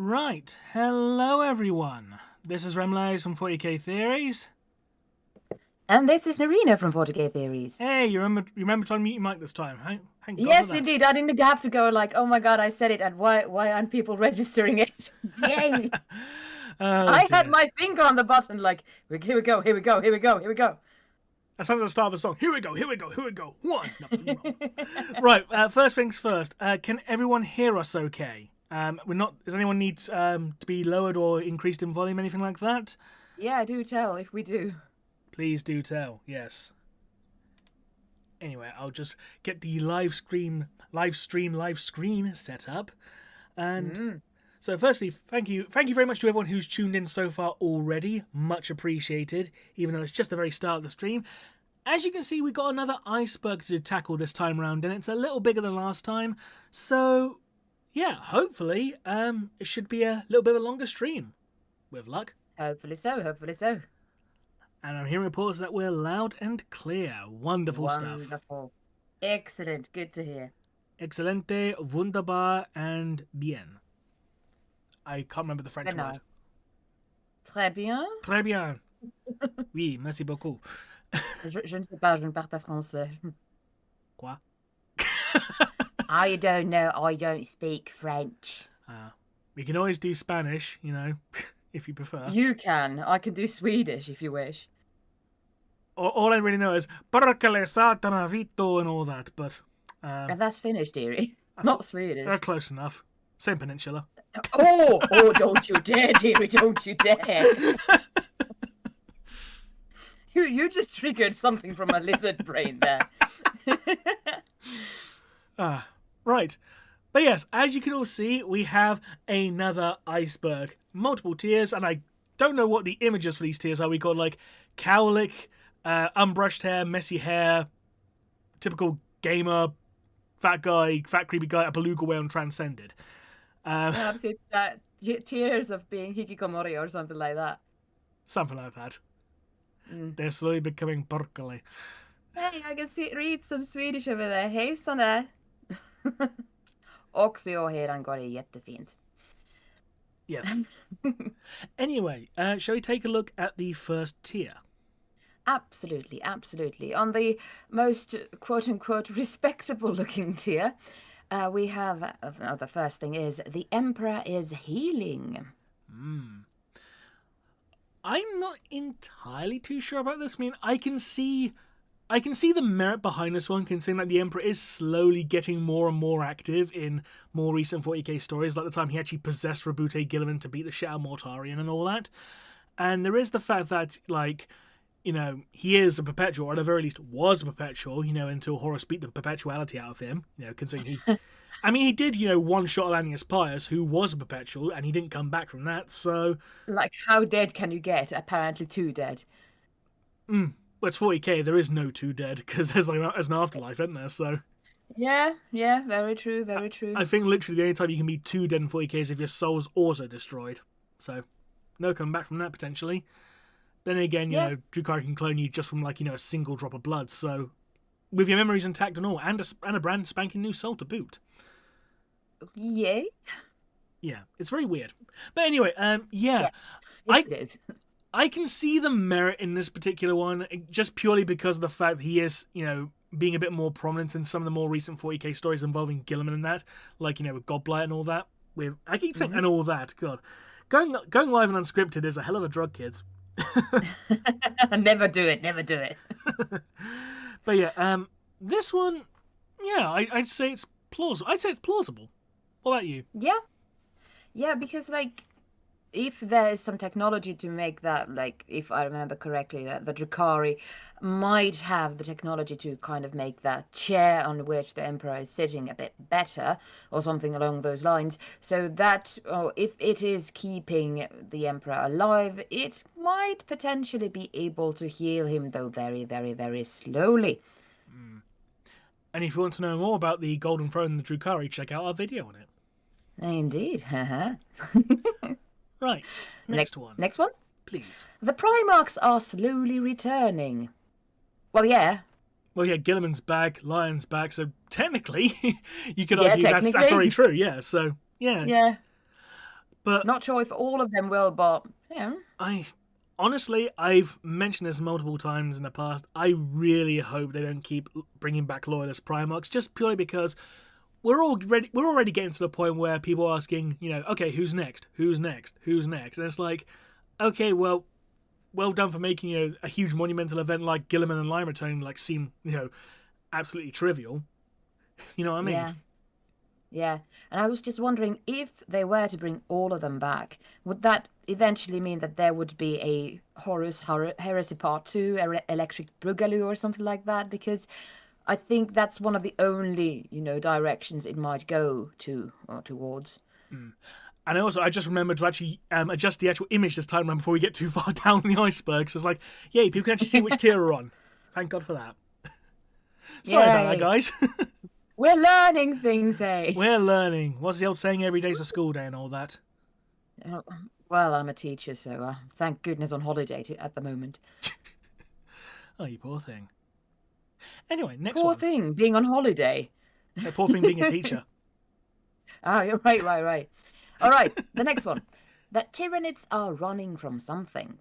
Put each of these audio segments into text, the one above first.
Right, hello everyone. This is Remleiz from 40k Theories. And this is Naerina from 40k Theories. Hey, you remember to unmute your mic this time? Thank God Yes, for that. indeed. I didn't have to go like, oh my god, I said it, and why aren't people registering it? Yay! I had my finger on the button like, here we go. That sounds like the start of a song. Here we go. One. Nothing wrong. Right, first things first. Can everyone hear us okay? Does anyone need to be lowered or increased in volume, anything like that? Yeah, do tell if we do. Please do tell, yes. Anyway, I'll just get the live screen set up. And so firstly, thank you very much to everyone who's tuned in so far already. Much appreciated, even though it's just the very start of the stream. As you can see, we've got another iceberg to tackle this time around, and it's a little bigger than last time. So, yeah, hopefully, it should be a little bit of a longer stream, with luck. Hopefully so. And I'm hearing reports that we're loud and clear. Wonderful stuff. Wonderful. Excellent. Good to hear. Excelente, wunderbar, and bien. I can't remember the French word. Très bien. Très bien. Oui, merci beaucoup. Je ne sais pas, je ne parle pas français. Quoi? I don't know, I don't speak French. We can always do Spanish, you know, if you prefer. You can. I can do Swedish if you wish. All I really know is Perkele Satana Vito and all that, but... and that's Finnish, dearie. Not Swedish. They're close enough. Same peninsula. Oh, don't you dare, dearie, don't you dare. You just triggered something from my lizard brain there. Right. But yes, as you can all see, we have another iceberg. Multiple tiers, and I don't know what the images for these tiers are. We got like cowlick, unbrushed hair, messy hair, typical gamer, fat creepy guy, a beluga whale, and transcended. Perhaps it's that tiers of being hikikomori or something like that. Something like that. They're slowly becoming Perkele. Hey, I can read some Swedish over there. Hej, sån där. Också jag redan går det jättefint. Yes. Anyway, shall we take a look at the first tier? Absolutely. On the most quote-unquote respectable-looking tier, we have, the first thing is, the Emperor is healing. I'm not entirely too sure about this. I mean, I can see the merit behind this one, considering that the Emperor is slowly getting more and more active in more recent 40k stories, like the time he actually possessed Rabute Gilliman to beat the Shadow Mortarion and all that. And there is the fact that, like, you know, he is a Perpetual, or at the very least was a Perpetual, you know, until Horus beat the Perpetuality out of him, you know, considering he... I mean, he did, you know, one-shot Alanius Pius, who was a Perpetual, and he didn't come back from that, so... Like, how dead can you get? Apparently too dead. Well, it's 40k, there is no too dead, because there's an afterlife, isn't there, so... Yeah, very true. I think literally the only time you can be too dead in 40k is if your soul's also destroyed. So, no coming back from that, potentially. Then again, you know, Drukhari can clone you just from, like, you know, a single drop of blood, so... With your memories intact and all, and a brand spanking new soul to boot. Yay. Yeah, it's very weird. But anyway, yeah. Yes, it is. I can see the merit in this particular one, just purely because of the fact that he is, you know, being a bit more prominent in some of the more recent 40k stories involving Gilliman and that, like, you know, with Godblight and all that. I keep saying and all that. God, going live and unscripted is a hell of a drug, kids. Never do it. But yeah, this one, yeah, I'd say it's plausible. What about you? Yeah, because, like, if there's some technology to make that, like, if I remember correctly, the Drukhari might have the technology to kind of make that chair on which the Emperor is sitting a bit better, or something along those lines, so that, if it is keeping the Emperor alive, it might potentially be able to heal him, though very, very, very slowly. And if you want to know more about the Golden Throne and the Drukhari, check out our video on it. Indeed. Right. Next one. Next one? Please. The Primarchs are slowly returning. Well, yeah. Well, yeah, Gilliman's back, Lion's back, so technically, you could argue that's already true, yeah, so, yeah. Yeah. But Not sure if all of them will, but yeah. honestly, I've mentioned this multiple times in the past. I really hope they don't keep bringing back loyalist Primarchs, just purely because we're already getting to the point where people are asking, okay, who's next? Who's next? Who's next? And it's like, okay, well done for making a huge monumental event like Gilliman and Lime returning seem, absolutely trivial. You know what I mean? Yeah. Yeah. And I was just wondering if they were to bring all of them back, would that eventually mean that there would be a Horus Heresy Part 2, Electric Boogaloo or something like that? Because I think that's one of the only, directions it might go to or towards. And also, I just remembered to actually adjust the actual image this time around before we get too far down the iceberg. So it's like, yay, people can actually see which tier we're on. Thank God for that. Sorry about that, Yay. guys. We're learning things, eh? We're learning. What's the old saying? Every day's a school day and all that. Well, I'm a teacher, so thank goodness on holiday at the moment. Oh, you poor thing. Anyway, next Poor one. thing, being on holiday. Yeah, poor thing being a teacher. You're right. All right, the next one. That Tyranids are running from something.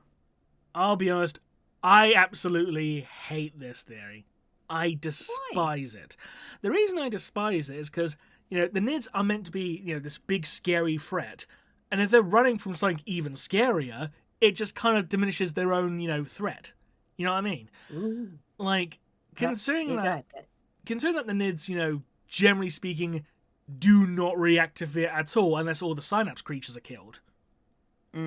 I'll be honest, I absolutely hate this theory. I despise it. The reason I despise it is because, the Nids are meant to be, this big scary threat. And if they're running from something even scarier, it just kind of diminishes their own, threat. You know what I mean? Ooh. Considering that the Nids, generally speaking, do not react to fear at all unless all the synapse creatures are killed.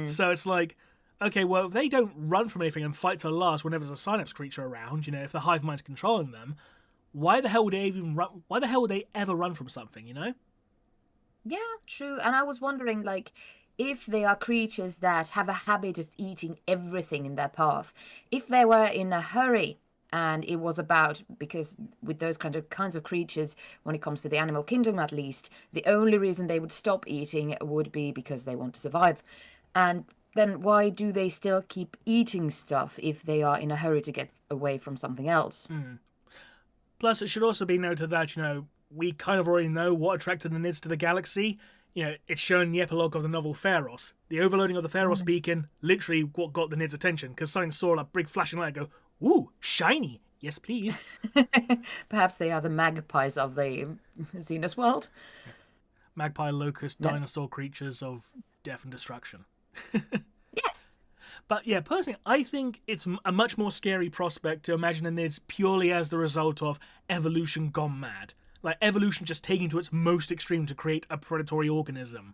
So it's like, okay, well, if they don't run from anything and fight to the last whenever there's a synapse creature around, if the hive mind's controlling them, why the hell would they even run? Why the hell would they ever run from something? Yeah, true. And I was wondering, if they are creatures that have a habit of eating everything in their path, if they were in a hurry and it was about, because with those kinds of creatures, when it comes to the animal kingdom at least, the only reason they would stop eating would be because they want to survive. And then why do they still keep eating stuff if they are in a hurry to get away from something else? Plus, it should also be noted that, we kind of already know what attracted the Nids to the galaxy. It's shown in the epilogue of the novel Pharos. The overloading of the Pharos beacon, literally what got the Nids' attention, because something saw a big flashing light and go, ooh, shiny. Yes, please. Perhaps they are the magpies of the Xenos world. Magpie, locust, dinosaur creatures of death and destruction. Yes. But yeah, personally, I think it's a much more scary prospect to imagine the Nids purely as the result of evolution gone mad. Like evolution just taking to its most extreme to create a predatory organism.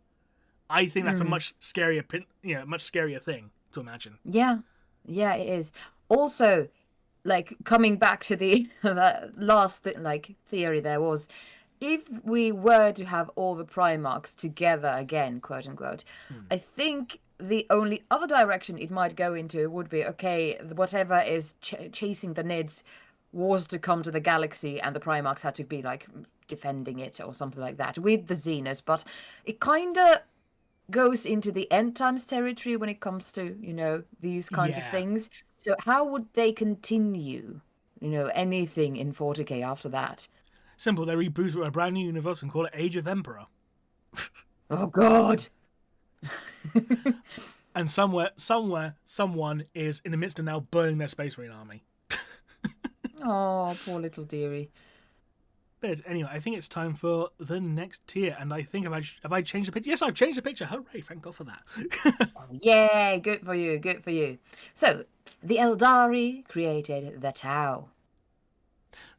I think that's a much scarier thing to imagine. Yeah, it is. Also, coming back to the last theory there was, if we were to have all the Primarchs together again, quote unquote, I think the only other direction it might go into would be, okay, whatever is chasing the Nids was to come to the galaxy and the Primarchs had to be defending it or something like that with the Xenos, but it kind of goes into the end times territory when it comes to these kinds of things. So how would they continue anything in 40k after that? Simple, they reboot a brand new universe and call it Age of Emperor. Oh god. And somewhere someone is in the midst of now burning their Space Marine army. Oh, poor little dearie. But anyway, I think it's time for the next tier, and I think have I changed the picture? Yes, I've changed the picture. Hooray! Thank God for that. Yay! Good for you. Good for you. So the Eldari created the Tau.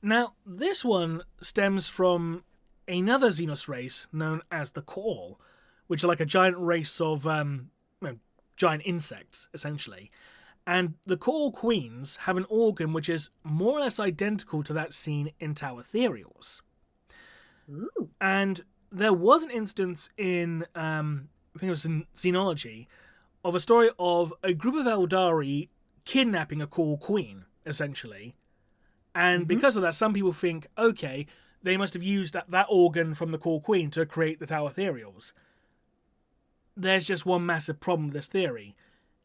Now, this one stems from another Xenos race known as the Call, which are like a giant race of giant insects, essentially. And the Call Queens have an organ which is more or less identical to that seen in Tau Ethereals. Ooh. And there was an instance in, I think it was in Xenology, of a story of a group of Eldari kidnapping a Call Queen, essentially. And because of that, some people think, okay, they must have used that organ from the Call Queen to create the Tau Ethereals. There's just one massive problem with this theory.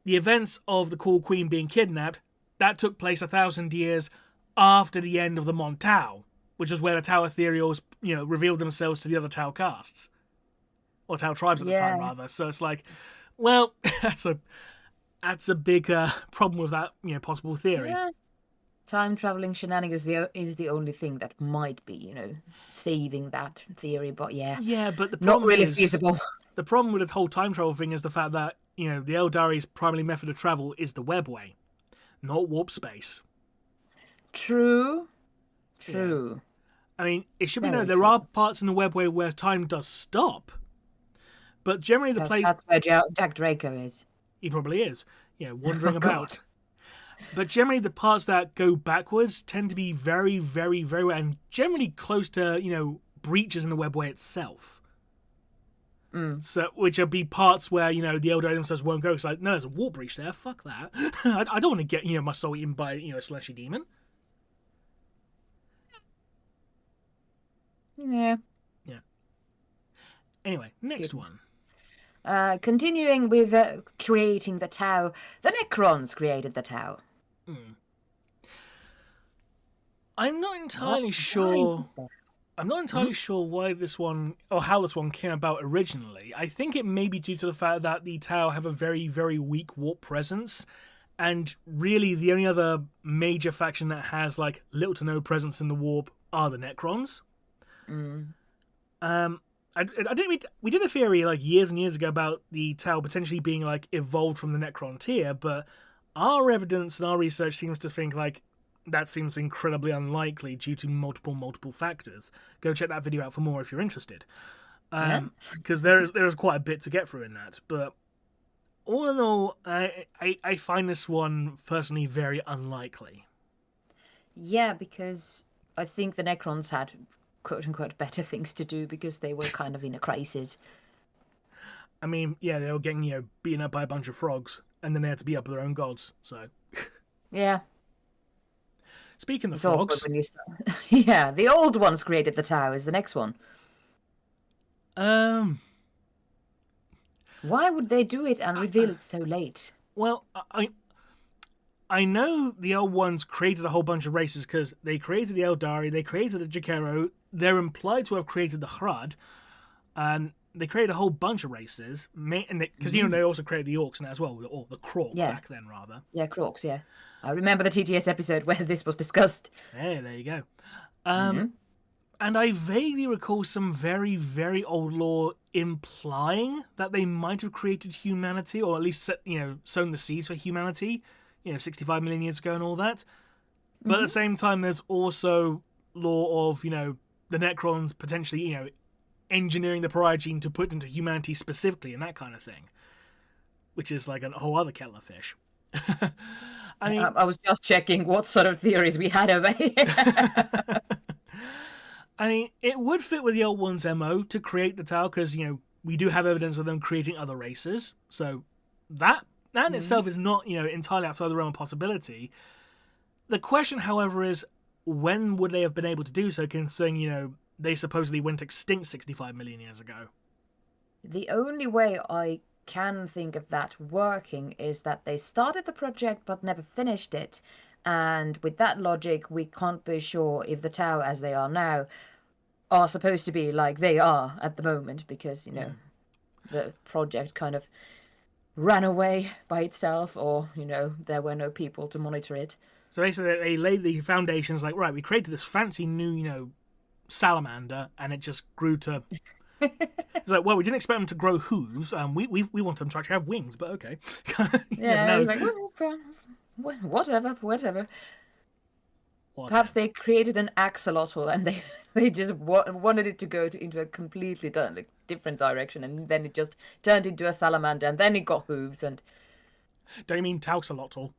The events of the Call Queen being kidnapped, that took place 1,000 years after the end of the Mon Tau, which is where the Tau Ethereals, revealed themselves to the other Tau castes. or Tau tribes at the time, Yeah. rather. So it's like, well, that's a big problem with that, possible theory. Yeah. Time traveling shenanigans is the only thing that might be, saving that theory. But yeah, Yeah, but the not problem really is feasible. the problem with the whole time travel thing is the fact that the Eldari's primary method of travel is the webway, not warp space. True. I mean, it should be Very known there true. are parts in the webway where time does stop, but generally the place That's where Jack Draco is. he probably is, wandering Oh, God. about. But generally, the parts that go backwards tend to be very, very, very, and generally close to breaches in the webway itself. So, which would be parts where the Eldar themselves won't go. It's like, no, there's a warp breach there. Fuck that. I don't want to get my soul eaten by a celestial demon. Yeah. Anyway, next Good. one. Continuing with creating the Tau, the Necrons created the Tau. I'm not entirely sure. I'm not entirely sure why this one, or how this one came about originally. I think it may be due to the fact that the Tau have a very, very weak warp presence, and really the only other major faction that has like little to no presence in the warp are the Necrons. We did a theory like years and years ago about the Tau potentially being like evolved from the Necron tier, but our evidence and our research seems to think like that seems incredibly unlikely due to multiple factors. Go check that video out for more if you're interested, because there is quite a bit to get through in that. But all in all, I find this one personally very unlikely. Yeah, because I think the Necrons had quote-unquote better things to do because they were kind of in a crisis. I mean, yeah, they were getting beaten up by a bunch of frogs, and then they had to beat up their own gods. So Yeah. speaking of It's frogs, awkward when you start. Yeah, the old ones created the Tau is the next one. Why would they do it and reveal it so late? well, I know the old ones created a whole bunch of races because they created the Eldari, they created the Jakero, they're implied to have created the Hrad, and they created a whole bunch of races, because they also created the Orcs in that as well, or the Krork back then, rather. Yeah, Crocs, yeah. I remember the TTS episode where this was discussed. Hey, there you go. And I vaguely recall some very, very old lore implying that they might have created humanity, or at least sown the seeds for humanity, 65 million years ago and all that. But at the same time, there's also lore of, the Necrons potentially, engineering the pariah gene to put into humanity specifically and that kind of thing, which is like a whole other kettle of fish. I mean, I was just checking what sort of theories we had over here. I mean, it would fit with the old one's MO to create the Tau because, we do have evidence of them creating other races. So that in itself is not, entirely outside the realm of possibility. The question, however, is when would they have been able to do so, considering, they supposedly went extinct 65 million years ago? The only way I can think of that working is that they started the project but never finished it. And with that logic, we can't be sure if the Tau, as they are now, are supposed to be like they are at the moment because, the project kind of ran away by itself or, there were no people to monitor it. So basically, they laid the foundations like, right, we created this fancy new, salamander, and it just grew to... It's like, well, we didn't expect them to grow hooves. We want them to actually have wings, but okay. Yeah, I was like, well, whatever. Perhaps they created an axolotl and they just wanted it to go into a completely different direction, and then it just turned into a salamander, and then it got hooves. And don't you mean Tauxolotl?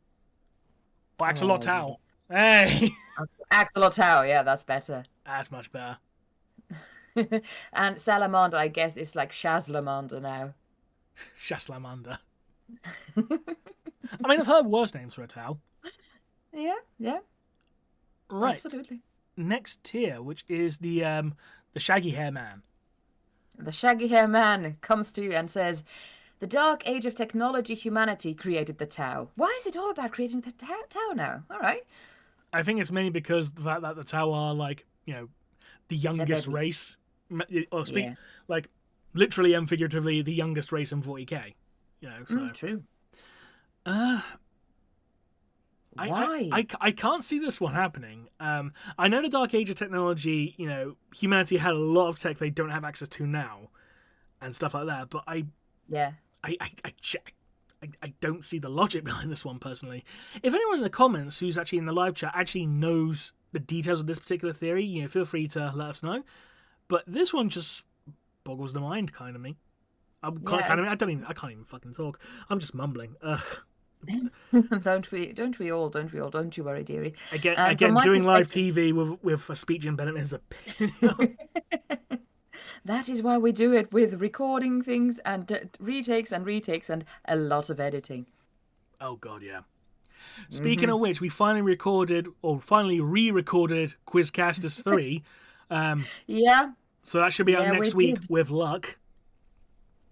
Or Axolotl? Hey! Axolotl, yeah, that's better. That's much better. And salamander, I guess, is like Shazlamander now. Shaslamander. I mean, I've heard worse names for a Tau. Yeah. Right. Absolutely. Next tier, which is the shaggy hair man. The shaggy hair man comes to you and says, the dark age of technology humanity created the Tau. Why is it all about creating the Tau now? All right. I think it's mainly because the fact that the Tau are like, the youngest race. Or like, literally and figuratively the youngest race in 40k. So True. uh Why? I can't see this one happening. I know the Dark Age of technology, humanity had a lot of tech they don't have access to now, and stuff like that. But I don't see the logic behind this one personally. If anyone in the comments who's actually in the live chat actually knows the details of this particular theory, feel free to let us know. But this one just boggles the mind, kind of me. I can't even fucking talk. I'm just mumbling. Don't we all? Don't you worry, dearie. Again, doing live TV with a speech impediment is a pain. That is why we do it, with recording things and retakes and a lot of editing. Oh god, yeah. Speaking of which, we finally re-recorded Quizcasters 3. Yeah. So that should be out next week with luck.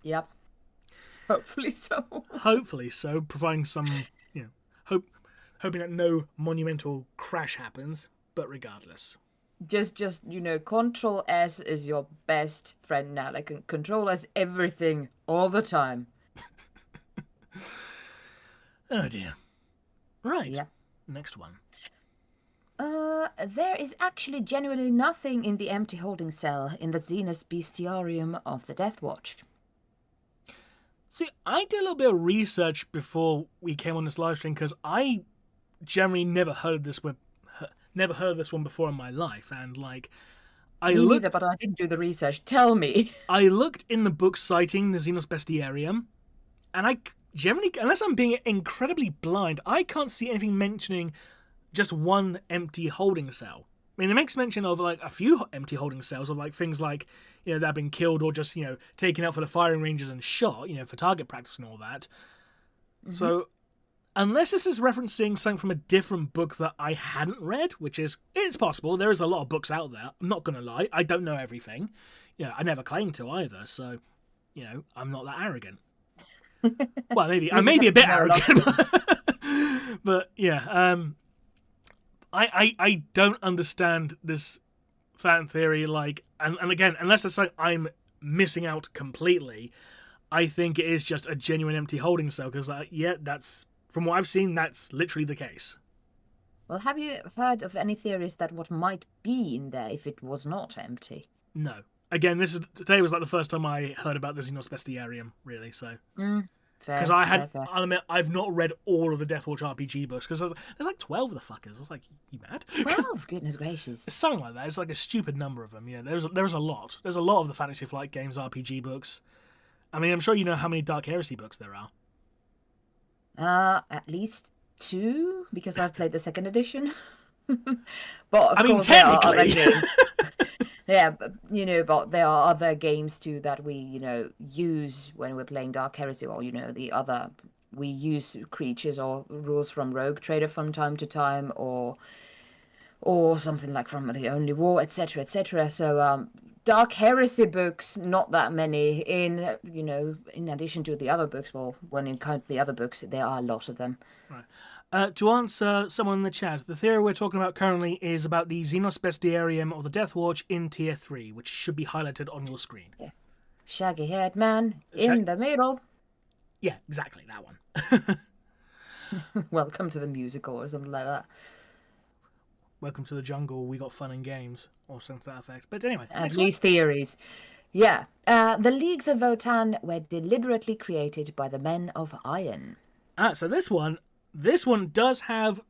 Yep. Hopefully so. Hopefully so, providing some, hoping that no monumental crash happens. But regardless, just Control S is your best friend now. Like, Control S everything all the time. Oh dear. Right. Yeah. Next one. There is actually genuinely nothing in the empty holding cell in the Xenos bestiarium of the Death Watch. See, I did a little bit of research before we came on this live stream because I generally never heard this one before in my life, and neither, but I didn't do the research. Tell me. I looked in the book citing the Xenos bestiarium, and I generally, unless I'm being incredibly blind, I can't see anything mentioning just one empty holding cell. I mean, it makes mention of a few empty holding cells of things that have been killed or just taken out for the firing ranges and shot, for target practice and all that. Mm-hmm. So, unless this is referencing something from a different book that I hadn't read, it's possible. There is a lot of books out there. I'm not gonna lie, I don't know everything. I never claim to either. So, I'm not that arrogant. Well, maybe I may be a bit arrogant, but yeah. I don't understand this fan theory, and again, unless it's I'm missing out completely, I think it is just a genuine empty holding cell, because that's, from what I've seen, that's literally the case. Well, have you heard of any theories that what might be in there if it was not empty? No. Again, today was the first time I heard about the Xenos bestiarium, really, so... Because I'll admit, I've not read all of the Deathwatch RPG books, because there's 12 of the fuckers. I was like, you mad? 12? Goodness gracious. It's something like that. It's a stupid number of them. Yeah, there's a lot. There's a lot of the Fantasy Flight Games RPG books. I mean, I'm sure you know how many Dark Heresy books there are. At least 2, because I've played the 2nd edition. But of course, technically. There are other games. Yeah, but there are other games too that we, use when we're playing Dark Heresy, or we use creatures or rules from Rogue Trader from time to time, or something like from The Only War, etc., etc. So Dark Heresy books, not that many. In addition to the other books, well, when you count the other books, there are a lot of them. Right. To answer someone in the chat, the theory we're talking about currently is about the Xenos bestiarium of the Death Watch in Tier 3, which should be highlighted on your screen. Yeah. Shaggy-haired man in the middle. Yeah, exactly, that one. Welcome to the musical, or something like that. Welcome to the jungle, we got fun and games, or something to that effect. But anyway. At least theories. Yeah. The Leagues of Votan were deliberately created by the Men of Iron. So this one does have,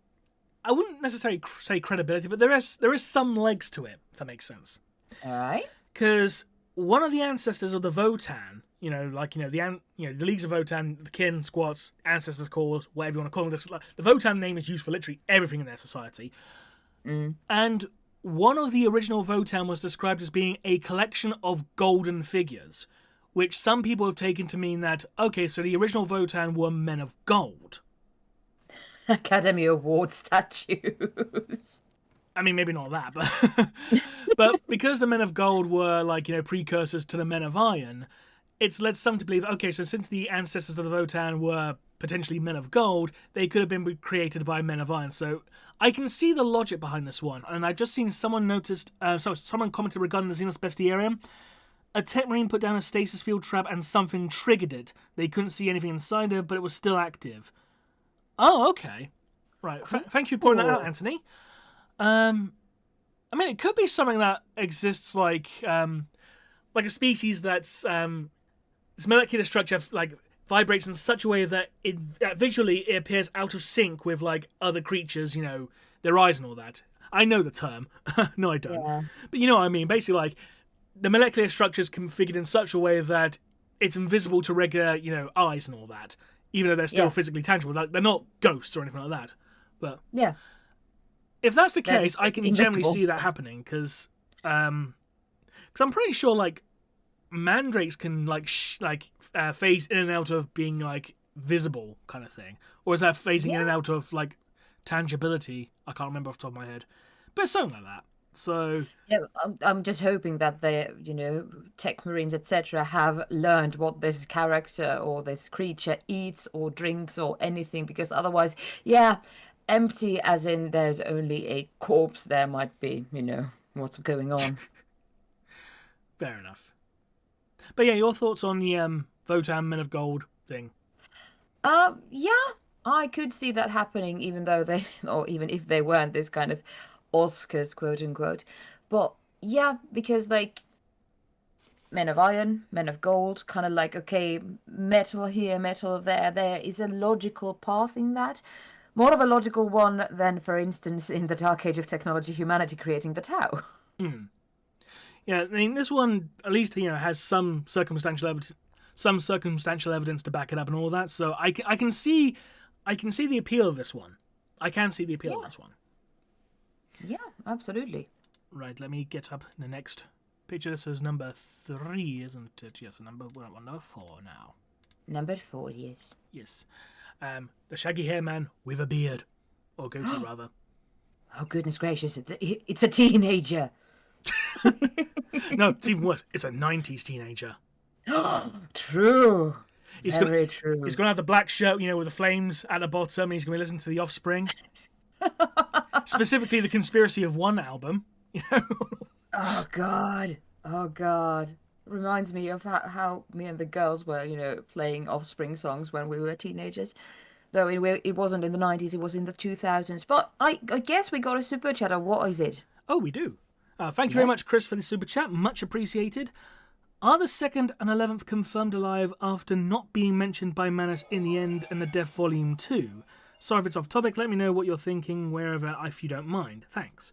I wouldn't necessarily say credibility, but there is some legs to it, if that makes sense. All right. Because one of the ancestors of the Votan, the Leagues of Votan, the kin, squats, ancestors calls, whatever you want to call them, the Votan name is used for literally everything in their society. And one of the original Votan was described as being a collection of golden figures, which some people have taken to mean that, okay, so the original Votan were men of gold. Academy Award statues. I mean, maybe not that, but because the Men of Gold were precursors to the Men of Iron, it's led some to believe, okay, so since the ancestors of the Votan were potentially Men of Gold, they could have been created by Men of Iron. So I can see the logic behind this one, and I've just seen someone commented regarding the Xenos bestiarium. A tech marine put down a stasis field trap and something triggered it. They couldn't see anything inside it, but it was still active. Oh, okay. Right. Thank you for pointing that out, Anthony. I mean, it could be something that exists like a species that's its molecular structure like vibrates in such a way that it visually it appears out of sync with like other creatures, you know, their eyes and all that. I know the term. No, I don't. Yeah. But you know what I mean. Basically, like the molecular structure is configured in such a way that it's invisible to regular, you know, eyes and all that, even though they're still physically tangible. Like they're not ghosts or anything like that. But yeah. If that's the case, I can generally see that happening because I'm pretty sure like mandrakes can like phase in and out of being like visible kind of thing, or is that phasing in and out of like tangibility? I can't remember off the top of my head, but something like that. So yeah, I'm just hoping that the tech marines etc. have learned what this character or this creature eats or drinks or anything, because otherwise, empty as in there's only a corpse there might be, what's going on. Fair enough. But yeah, your thoughts on the Votan Men of Gold thing? I could see that happening, even though even if they weren't this kind of Oscars, quote unquote. But yeah, because like Men of Iron, Men of Gold, kind of like, okay, metal here, metal there is a logical path in that. More of a logical one than, for instance, in the Dark Age of Technology, humanity creating the Tau. Mm. Yeah, I mean, this one at least has some circumstantial evidence to back it up and all that. So I can see the appeal of this one. I can see the appeal of this one. Yeah, absolutely. Right, let me get up the next picture. This is number 3, isn't it? Yes, number 4 now. Number 4, yes. Yes. The shaggy hair man with a beard. Or goatee, rather. Oh, goodness gracious. It's a teenager. No, it's even worse. It's a 90s teenager. True. Very true. He's going to have the black shirt, with the flames at the bottom, and he's going to be listening to The Offspring. Specifically, the Conspiracy of One album. Oh, God. Reminds me of how me and the girls were, playing Offspring songs when we were teenagers. Though it wasn't in the 90s, it was in the 2000s. But I guess we got a super chat. What is it? Oh, we do. Thank you very much, Chris, for the super chat. Much appreciated. Are the 2nd and 11th confirmed alive after not being mentioned by Manus in the end and the Death Volume 2? Sorry if it's off topic. Let me know what you're thinking wherever, if you don't mind. Thanks.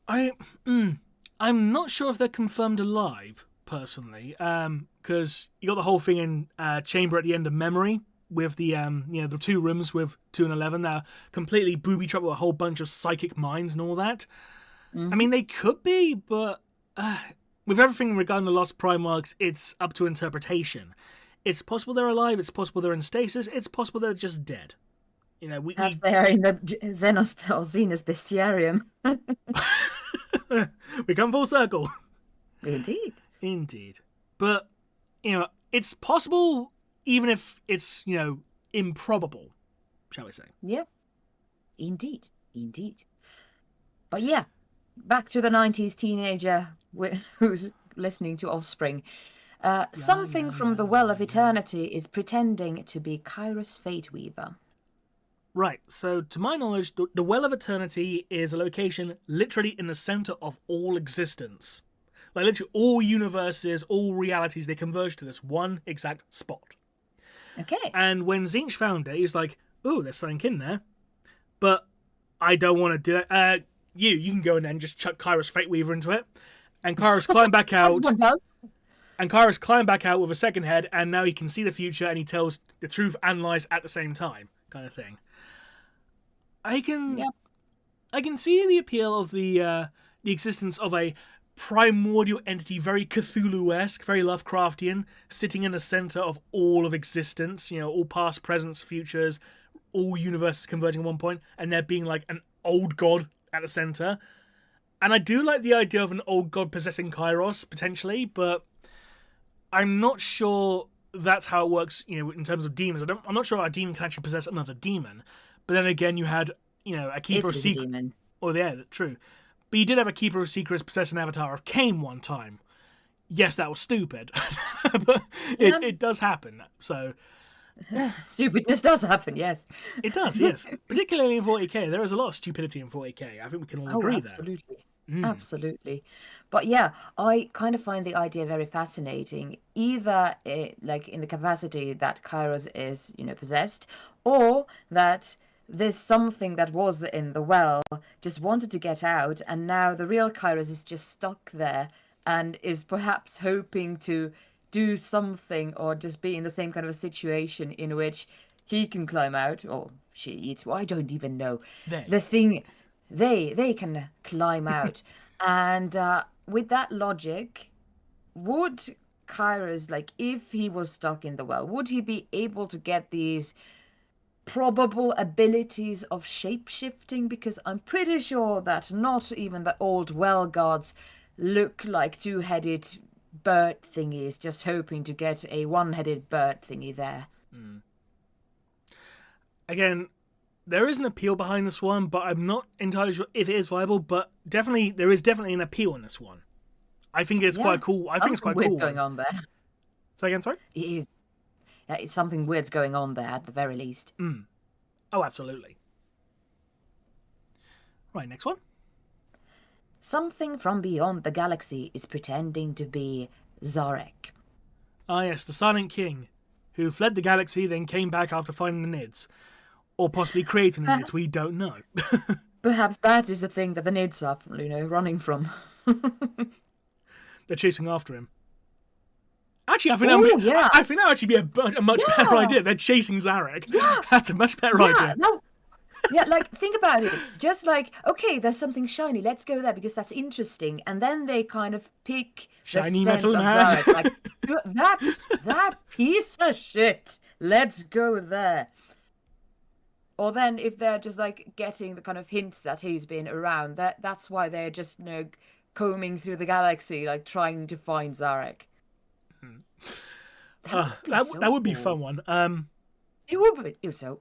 I'm not sure if they're confirmed alive, personally, because you got the whole thing in Chamber at the end of Memory with the the 2 rooms with 2 and 11. They're completely booby-trapped with a whole bunch of psychic minds and all that. Mm-hmm. I mean, they could be, but with everything regarding the Lost Primarchs, it's up to interpretation. It's possible they're alive, it's possible they're in stasis, it's possible they're just dead. Perhaps they are in the Xenos or Xenos bestiarium. We come full circle. Indeed. But, it's possible even if it's, improbable, shall we say. Yeah. Indeed. But yeah, back to the 90s teenager who's listening to Offspring. Something from the Well of Eternity is pretending to be Kairos Fateweaver. Right, so to my knowledge, the Well of Eternity is a location literally in the center of all existence. Like literally all universes, all realities, they converge to this one exact spot. Okay. And when Tzeentch found it, he was like, ooh, there's something in there. But I don't want to do it. You can go in there and just chuck Kairos Fateweaver into it. And Kairos climbed back out. One does. And Kairos climbed back out with a second head, and now he can see the future and he tells the truth and lies at the same time, kind of thing. I can see the appeal of the existence of a primordial entity, very Cthulhu-esque, very Lovecraftian, sitting in the center of all of existence, all past, presents, futures, all universes converging at one point, and there being like an old god at the center. And I do like the idea of an old god possessing Kairos, potentially, but I'm not sure that's how it works, in terms of demons. I'm not sure a demon can actually possess another demon. But then again, you had, a Keeper of Secrets. Oh, yeah, true. But you did have a Keeper of Secrets possess an avatar of Cain one time. yes, that was stupid, but it does happen. So Stupidness does happen, yes. it does, yes. Particularly in 40k, there is a lot of stupidity in 40k. I think we can all agree Absolutely. there. Absolutely. But yeah, I kind of find the idea very fascinating, either like in the capacity that Kairos is, possessed, or that there's something that was in the well, just wanted to get out, and now the real Kairos is just stuck there and is perhaps hoping to do something or just be in the same kind of a situation in which he can climb out, or she, I don't even know. The thing, they can climb out. And with that logic, would Kairos, like, if he was stuck in the well, would he be able to get these probable abilities of shape-shifting? Because I'm pretty sure that not even the old well gods look like two-headed bird thingies, just hoping to get a one-headed bird thingy there. Again, there is an appeal behind this one, but I'm not entirely sure if it is viable. But there is definitely an appeal in this one. I think it's quite cool. I think it's quite cool. Going on there. Say again, sorry? It is. Yeah, it's something weird's going on there at the very least. Oh, absolutely. Right, next one. Something from beyond the galaxy is pretending to be Zarek. Ah, yes, the Silent King, who fled the galaxy, then came back after finding the Nids. Or possibly creating the Nids, we don't know. Perhaps that is the thing that the Nids are, running from. They're chasing after him. Actually, I think that would actually be a much better idea. They're chasing Zarek. Yeah. That's a much better idea. No. Yeah, like, think about it. Just like, okay, there's something shiny. Let's go there because that's interesting. And then they kind of pick shiny the scent metal of man. Zarek. Like, that piece of shit. Let's go there. Or then if they're just like getting the kind of hints that he's been around, that's why they're just combing through the galaxy, like trying to find Zarek. That would be fun one. It would be. So,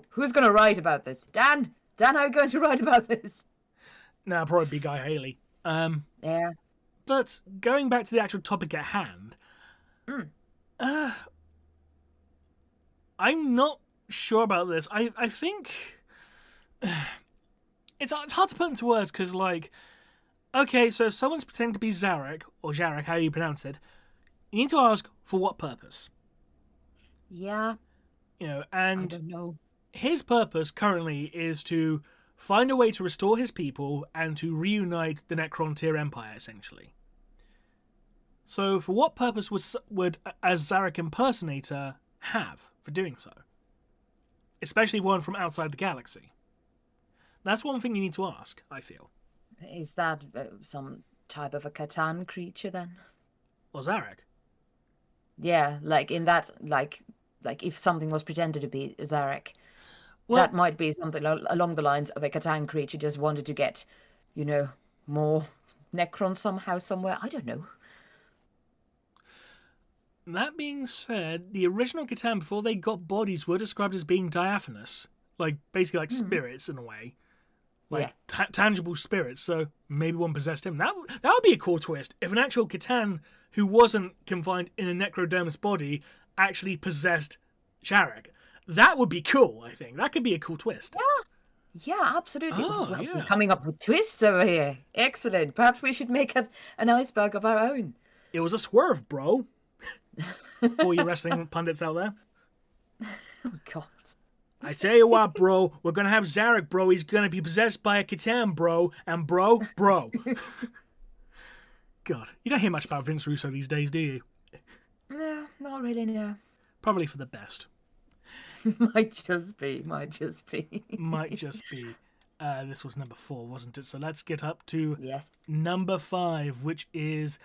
who's going to write about this? Dan, are you going to write about this? Nah, probably be Guy Haley. Yeah. But going back to the actual topic at hand, I'm not sure about this. I think it's hard to put into words because, like, okay, so if someone's pretending to be Zarek, or Jarek, how you pronounce it, you need to ask for what purpose. Yeah. And I don't know. His purpose currently is to find a way to restore his people and to reunite the Necron tier empire, essentially. So, for what purpose would a Zarek impersonator have for doing so? Especially one from outside the galaxy. That's one thing you need to ask, I feel. Is that some type of a Catan creature then? Or Zarek? Yeah, like in that, like if something was pretended to be Zarek, well, that might be something along the lines of a Catan creature just wanted to get, more Necrons somehow, somewhere. I don't know. That being said, the original Catan, before they got bodies, were described as being diaphanous. Like, basically like spirits in a way. Like, tangible spirits, so maybe one possessed him. That would be a cool twist. If an actual Catan who wasn't confined in a necrodermis body actually possessed Jarek. That would be cool, I think. That could be a cool twist. Yeah, absolutely. We're coming up with twists over here. Excellent. Perhaps we should make an iceberg of our own. It was a swerve, bro. For you wrestling pundits out there. Oh, God. I tell you what, bro. We're going to have Zarek, bro. He's going to be possessed by a Catan, bro. And bro. God, you don't hear much about Vince Russo these days, do you? No, not really, no. Probably for the best. Might just be. Might just be. This was number 4, wasn't it? So let's get up to number 5, which is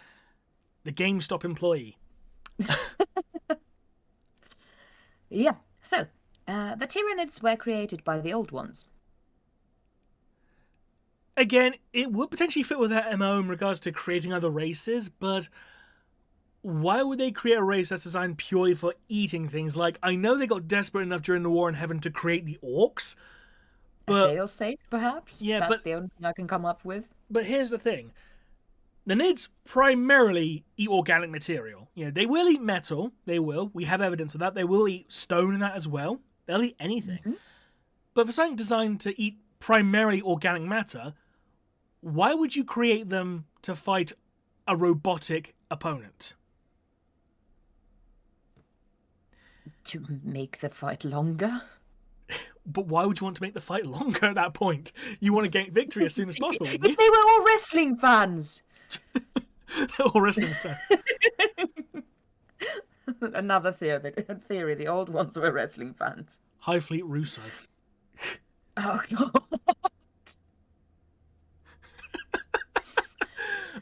the GameStop employee. Yeah. So, the Tyranids were created by the Old Ones. Again, it would potentially fit with that MO in regards to creating other races, but why would they create a race that's designed purely for eating things? Like, I know they got desperate enough during the War in Heaven to create the orcs, but... Fail-safe, perhaps? Yeah, That's the only thing I can come up with. But here's the thing. the Nids primarily eat organic material. You know, they will eat metal. They will. We have evidence of that. They will eat stone and that as well. They'll eat anything. Mm-hmm. But for something designed to eat primarily organic matter, why would you create them to fight a robotic opponent? To make the fight longer. But why would you want to make the fight longer at that point? You want to gain victory as soon as possible, wouldn't If they were all wrestling fans. you? Or wrestling fans. Another theory. The old ones were wrestling fans. High Fleet Russo. Oh, God.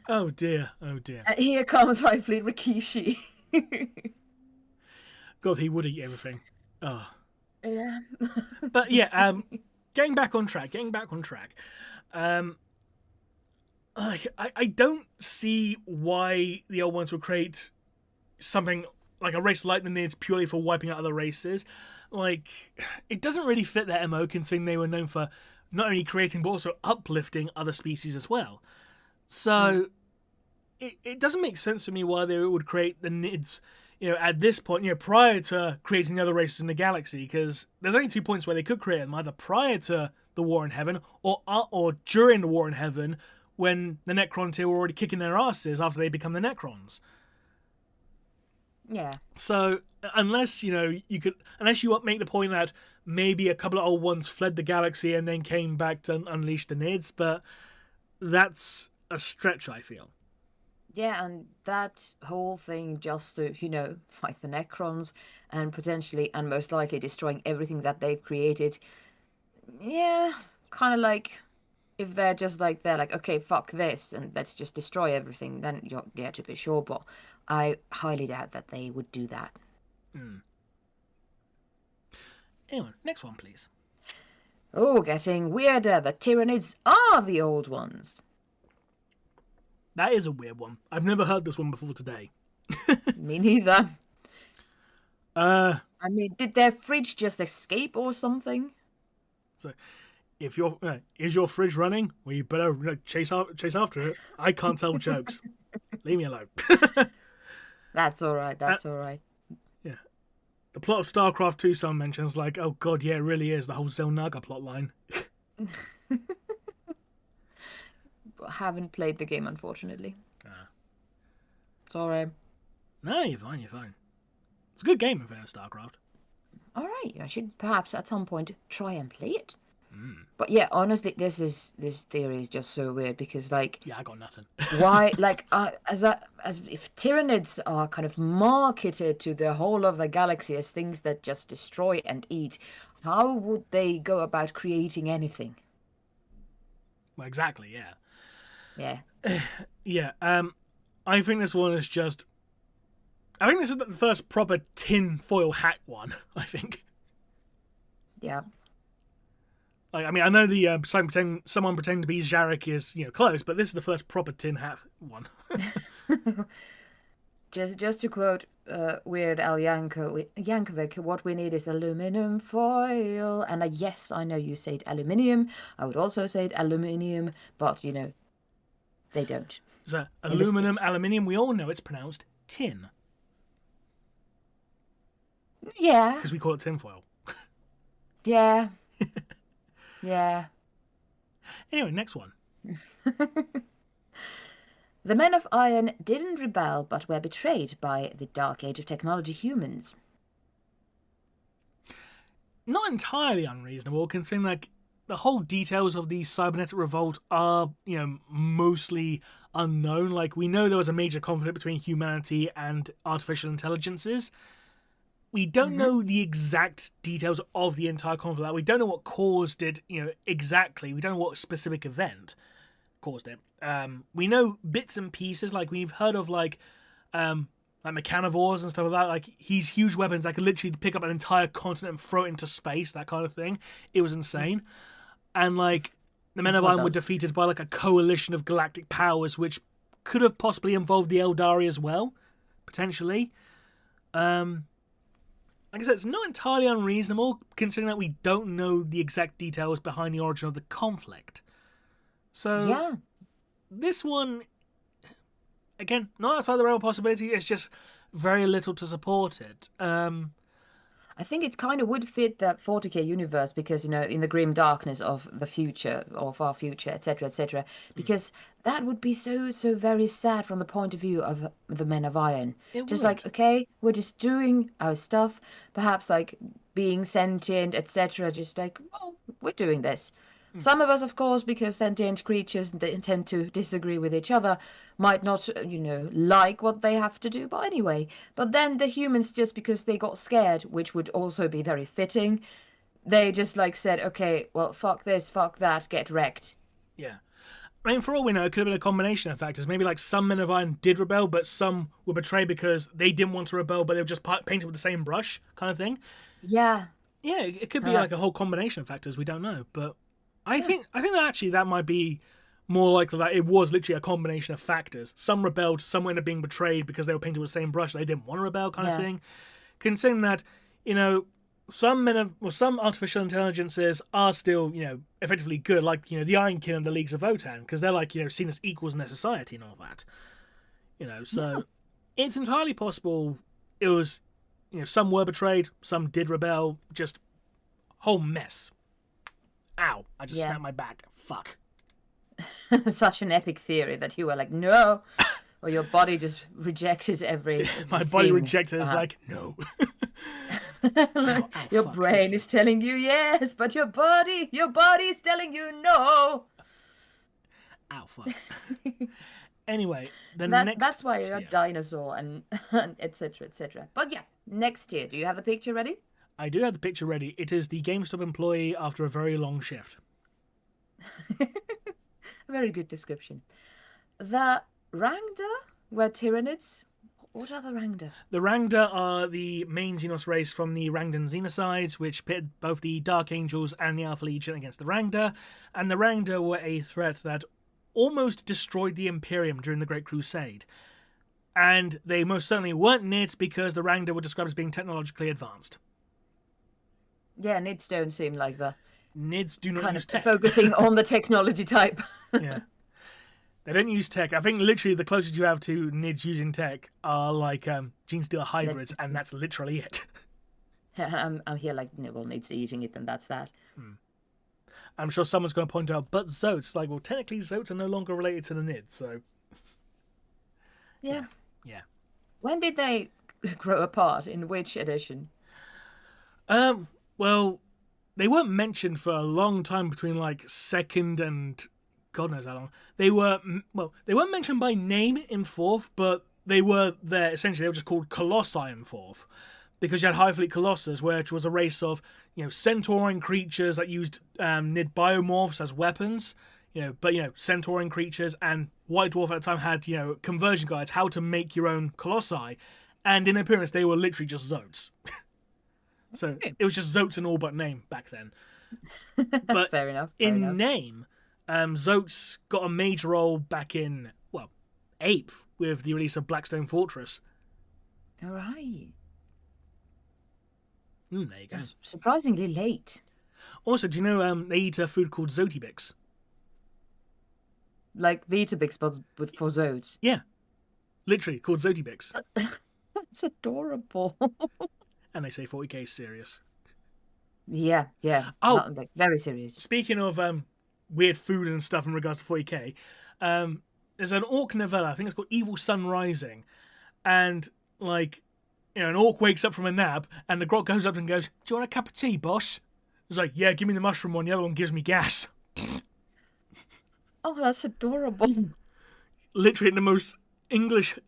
Oh, dear. Oh, dear. And here comes High Fleet Rikishi. God, he would eat everything. Oh. Yeah. But yeah, getting back on track. I don't see why the old ones would create something like a race like the Nids purely for wiping out other races. Like, it doesn't really fit their MO, considering they were known for not only creating but also uplifting other species as well. So it doesn't make sense to me why they would create the Nids, at this point, prior to creating the other races in the galaxy, because there's only 2 points where they could create them, either prior to the War in Heaven or during the War in Heaven, when the Necrons here were already kicking their asses after they become the Necrons. Yeah. So unless you make the point that maybe a couple of old ones fled the galaxy and then came back to unleash the Nids, but that's a stretch, I feel. Yeah, and that whole thing just to, fight the Necrons and potentially and most likely destroying everything that they've created. Yeah, kind of like if they're like, okay, fuck this, and let's just destroy everything, then yeah, to be sure, but I highly doubt that they would do that. Anyway, next one, please. Oh, getting weirder. The Tyranids are the old ones. That is a weird one. I've never heard this one before today. Me neither. I mean, did their fridge just escape or something? So, if is your fridge running? Well, you better chase after it. I can't tell jokes. Leave me alone. That's all right. That's all right. Yeah. The plot of StarCraft 2, some mentions oh god, yeah, it really is the whole Zelnaga plot line. Haven't played the game, unfortunately. Sorry. No, you're fine. It's a good game in fairness, StarCraft. All right, I should perhaps at some point try and play it. But yeah, honestly, this theory is just so weird because yeah, I got nothing. Why as if Tyranids are kind of marketed to the whole of the galaxy as things that just destroy and eat, how would they go about creating anything? Well, exactly, yeah. Yeah. Yeah, I think this one is just... I think this is the first proper tin foil hat one, I think. Yeah. I mean, I know the someone pretending to be Zarek is, close, but this is the first proper tin hat one. Just to quote Weird Al Yankovic, what we need is aluminum foil. And yes, I know you said aluminium. I would also say aluminium, but, they don't. So, aluminium, we all know it's pronounced tin. Yeah. Because we call it tinfoil. Yeah. Yeah. Anyway, next one. The Men of Iron didn't rebel, but were betrayed by the Dark Age of Technology humans. Not entirely unreasonable, considering the whole details of the cybernetic revolt are, mostly unknown. We know there was a major conflict between humanity and artificial intelligences. We don't know the exact details of the entire conflict. We don't know what caused it, exactly. We don't know what specific event caused it. We know bits and pieces. We've heard of mechanivores and stuff like that. These huge weapons that could literally pick up an entire continent and throw it into space. That kind of thing. It was insane. And the Men of Iron were defeated by a coalition of galactic powers, which could have possibly involved the Eldar as well, potentially. Like I said, it's not entirely unreasonable, considering that we don't know the exact details behind the origin of the conflict. So, yeah, this one, again, not outside the realm of possibility. It's just very little to support it. I think it kind of would fit that 40k universe because, in the grim darkness of the future, of our future, etc., because that would be so, so very sad from the point of view of the Men of Iron. It Just would. like, okay, we're just doing our stuff, perhaps like being sentient, etc., just like, well, we're doing this. Some of us, of course, because sentient creatures tend to disagree with each other, might not, like what they have to do. But anyway, but then the humans, just because they got scared, which would also be very fitting, they just like said, okay, well, fuck this, fuck that, get wrecked. Yeah. I mean, for all we know, it could have been a combination of factors. Maybe like some Men of Iron did rebel, but some were betrayed because they didn't want to rebel, but they were just painted with the same brush, kind of thing. Yeah. Yeah, it could be like a whole combination of factors. We don't know, but I think that actually that might be more likely that it was literally a combination of factors. Some rebelled, some ended up being betrayed because they were painted with the same brush. They didn't want to rebel, kind of thing. Considering that, some artificial intelligences are still, effectively good, like, the Iron King and the Leagues of Votan, because they're like, seen as equals in their society and all that. So it's entirely possible it was, some were betrayed, some did rebel, just whole mess. Ow, I just snapped my back. Fuck. Such an epic theory that you were like, no. Or your body just rejected every My body rejected is like, no. Your brain is telling you yes, but your body is telling you no. Ow, fuck. Anyway, that's why you're a dinosaur and etc. etc. But yeah, next tier. Do you have the picture ready? I do have the picture ready. It is the GameStop employee after a very long shift. Very good description. The Rangda were Tyranids. What are the Rangda? The Rangda are the main Xenos race from the Rangda and Xenocides, which pitted both the Dark Angels and the Alpha Legion against the Rangda. And the Rangda were a threat that almost destroyed the Imperium during the Great Crusade. And they most certainly weren't Nids because the Rangda were described as being technologically advanced. Yeah, Nids don't seem like the... Nids do not use tech. Focusing on the technology type. Yeah. They don't use tech. I think literally the closest you have to Nids using tech are like Genestealer hybrids, and that's literally it. I'm here like, well, Nids using it, and that's that. I'm sure someone's going to point out, but Zotes, like, well, technically Zotes are no longer related to the Nids, so... Yeah. Yeah. When did they grow apart? In which edition? Well, they weren't mentioned for a long time between, like, second and God knows how long. They weren't mentioned by name in fourth, but they were there, essentially, they were just called Colossi in fourth. Because you had High Fleet Colossus, which was a race of, Centauran creatures that used Nid biomorphs as weapons. Centauran creatures, and White Dwarf at the time had, conversion guides, how to make your own Colossi. And in appearance, they were literally just Zotes. So it was just Zotes in all but name back then. But Fair enough. In name, Zotes got a major role back in, 8th with the release of Blackstone Fortress. All right. There you go. That's surprisingly late. Also, do you know they eat a food called Zotibix? Like Weetabix, but for Zotes. Yeah. Literally, called Zotibix. That's adorable. And they say 40k is serious. Yeah. Oh, very serious. Speaking of weird food and stuff in regards to 40k, there's an orc novella, I think it's called Evil Sun Rising, and an orc wakes up from a nap, and the grot goes up and goes, "Do you want a cup of tea, boss?" He's like, "Yeah, give me the mushroom one, the other one gives me gas." Oh, that's adorable. Literally in the most English,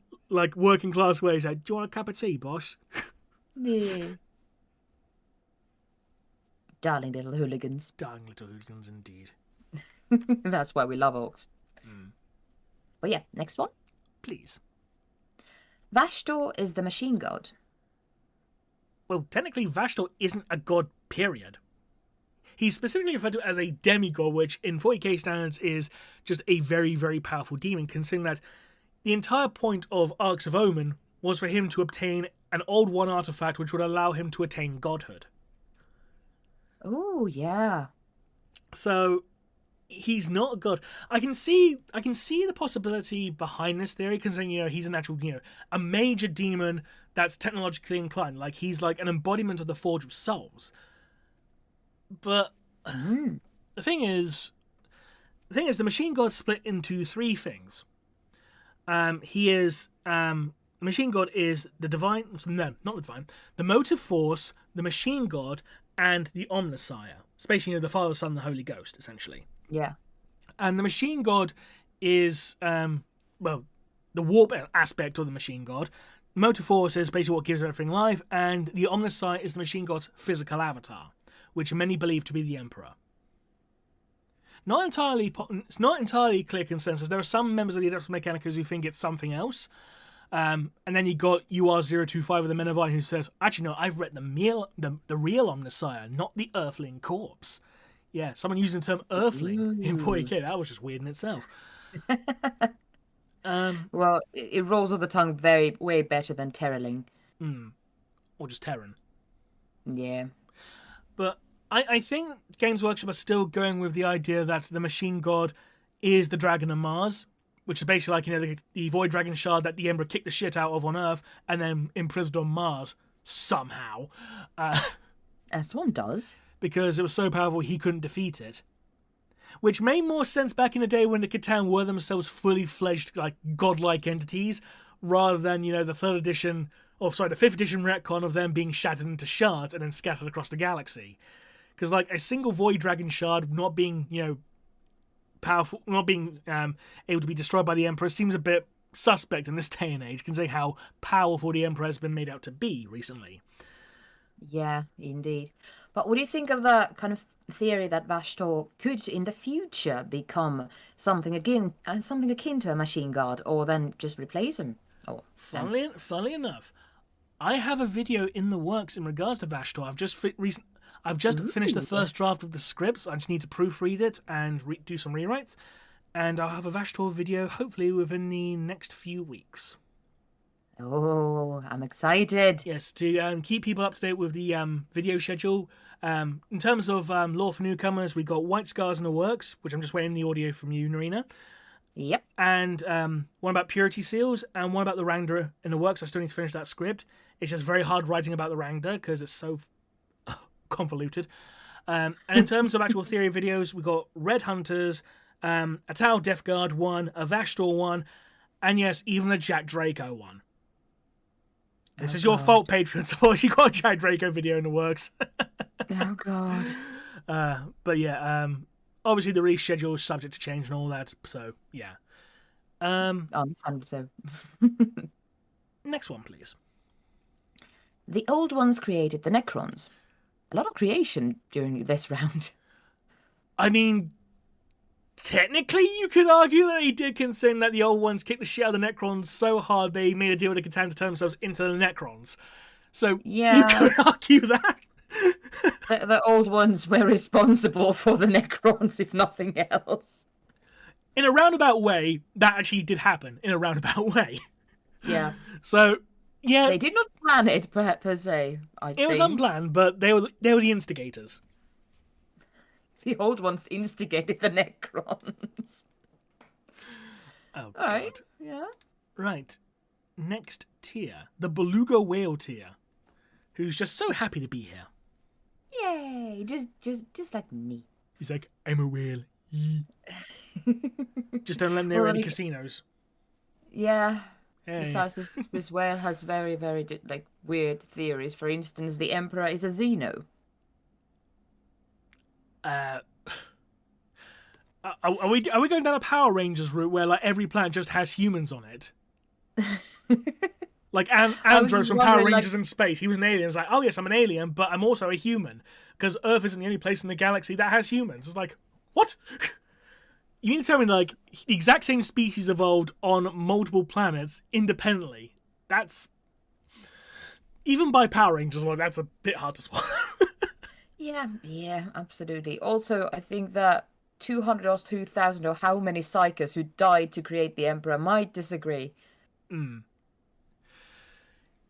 working class way, he's like, "Do you want a cup of tea, boss?" Yeah. Darling little hooligans. Darling little hooligans indeed. That's why we love orcs. But yeah, next one. Please. Vashtor is the machine god. Well, technically, Vashtor isn't a god, period. He's specifically referred to as a demigod, which in 40k standards is just a very, very powerful demon, considering that the entire point of Arcs of Omen was for him to obtain an Old One artifact which would allow him to attain godhood. Oh, yeah. So, he's not a god. I can see the possibility behind this theory, considering he's an actual a major demon that's technologically inclined. Like he's like an embodiment of the Forge of Souls. But the thing is, the machine god split into three things. The machine god is the divine. No, not the divine. The motive force, the machine god, and the Omnissiah. It's basically the Father, Son, and the Holy Ghost, essentially. Yeah. And the machine god is the warp aspect of the machine god. Motive force is basically what gives everything life, and the Omnissiah is the machine god's physical avatar, which many believe to be the Emperor. It's not entirely clear consensus. There are some members of the Adeptus Mechanicus who think it's something else. And then you got UR025 of the Men of Iron who says, actually, no, I've read the real Omnissiah, not the Earthling corpse. Yeah, someone using the term Earthling in 40k. That was just weird in itself. Well, it rolls off the tongue way better than Terraling. Or just Terran. Yeah. But I think Games Workshop are still going with the idea that the machine god is the Dragon of Mars, which is basically like, the Void Dragon Shard that the Emperor kicked the shit out of on Earth and then imprisoned on Mars somehow. As one does. Because it was so powerful he couldn't defeat it. Which made more sense back in the day when the Catan were themselves fully fledged, like, godlike entities, rather than, the 5th edition retcon of them being shattered into shards and then scattered across the galaxy. Because, like, a single Void Dragon Shard not being, powerful, not being able to be destroyed by the Emperor seems a bit suspect in this day and age, considering how powerful the Emperor has been made out to be recently. Yeah, indeed. But what do you think of the kind of theory that Vashtor could, in the future, become something akin to a machine god, or then just replace him? Funnily enough, I have a video in the works in regards to Vashtor. I've just finished the first draft of the scripts. I just need to proofread it and do some rewrites, and I'll have a Vashtor video hopefully within the next few weeks. Oh, I'm excited. Yes, to keep people up to date with the video schedule. In terms of lore for newcomers, we got White Scars in the works, which I'm just waiting the audio from you, Naerina. Yep. And one about Purity Seals, and one about the Rangda in the works. I still need to finish that script. It's just very hard writing about the Rangda because it's so convoluted. And in terms of actual theory videos, we got Red Hunters, a Tau Death Guard one, a Vashtor one, and yes, even a Jack Draco one. This is your fault, patrons. You got a Jack Draco video in the works. Oh, God. But yeah, obviously the release schedule is subject to change and all that, so yeah. Understandable. Next one, please. The Old Ones created the Necrons. A lot of creation during this round. I mean, technically you could argue that he did, considering that the Old Ones kicked the shit out of the Necrons so hard they made a deal with the Catan to turn themselves into the Necrons. So yeah, you could argue that. The Old Ones were responsible for the Necrons, if nothing else. In a roundabout way, that actually did happen. In a roundabout way. Yeah. So, yeah. They did not plan it, per se, I think. It was unplanned, but they were the instigators. The Old Ones instigated the Necrons. Oh, God. Alright, yeah. Right. Next tier. The Beluga Whale tier. Who's just so happy to be here. Yay! Just like me. He's like, I'm a whale. Just don't let him near any casinos. Yeah. Hey. Besides, this whale has very, very weird theories. For instance, the Emperor is a Xeno. Are we going down a Power Rangers route where every planet just has humans on it? Like Andros from Power Rangers in Space, he was an alien. It's like, oh yes, I'm an alien, but I'm also a human because Earth isn't the only place in the galaxy that has humans. It's like, what? You mean to tell me the exact same species evolved on multiple planets independently? That's even by Power Rangers, that's a bit hard to swallow. Yeah, absolutely. Also, I think that 200 or 2,000 or how many psychers who died to create the Emperor might disagree.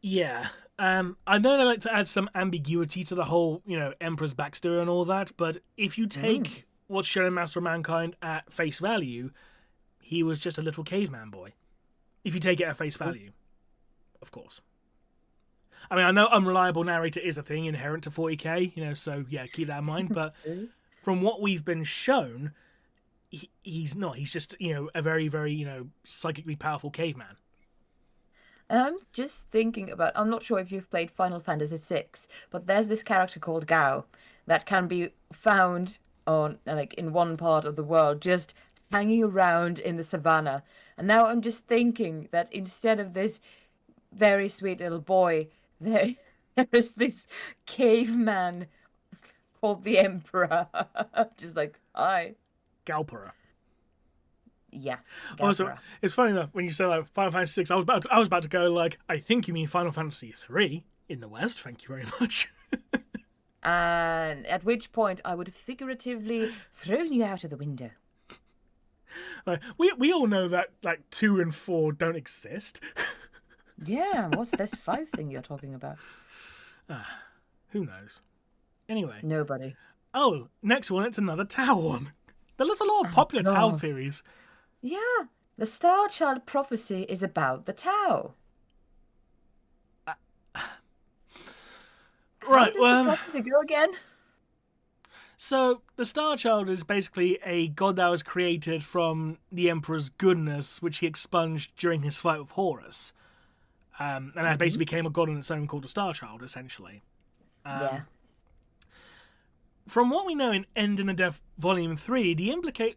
Yeah. I know they like to add some ambiguity to the whole, Emperor's backstory and all that, but if you take what's shown in Master of Mankind at face value, he was just a little caveman boy. If you take it at face value, of course. I mean, I know unreliable narrator is a thing inherent to 40k, so yeah, keep that in mind. But from what we've been shown, he's not. He's just, a very, very, psychically powerful caveman. I'm just thinking about, I'm not sure if you've played Final Fantasy VI, but there's this character called Gao that can be found on, like, in one part of the world, just hanging around in the savannah. And now I'm just thinking that instead of this very sweet little boy, there is this caveman called the Emperor. Just like, hi. Galpera. Yeah. Also, it's funny enough when you say like Final Fantasy VI. I was about to go like, I think you mean Final Fantasy III in the West. Thank you very much. And at which point I would figuratively throw you out of the window. Like, we all know that like 2 and 4 don't exist. Yeah, what's this 5 thing you're talking about? Who knows? Anyway. Nobody. Oh, next one, it's another Tau one. There's a lot of popular Tau theories. Yeah, the Star Child prophecy is about the Tau. Right, How does the prophecy go again? So, the Star Child is basically a god that was created from the Emperor's goodness, which he expunged during his fight with Horus. And that basically became a god on its own called the Star Child, essentially. Yeah. From what we know in End in the Death Volume 3,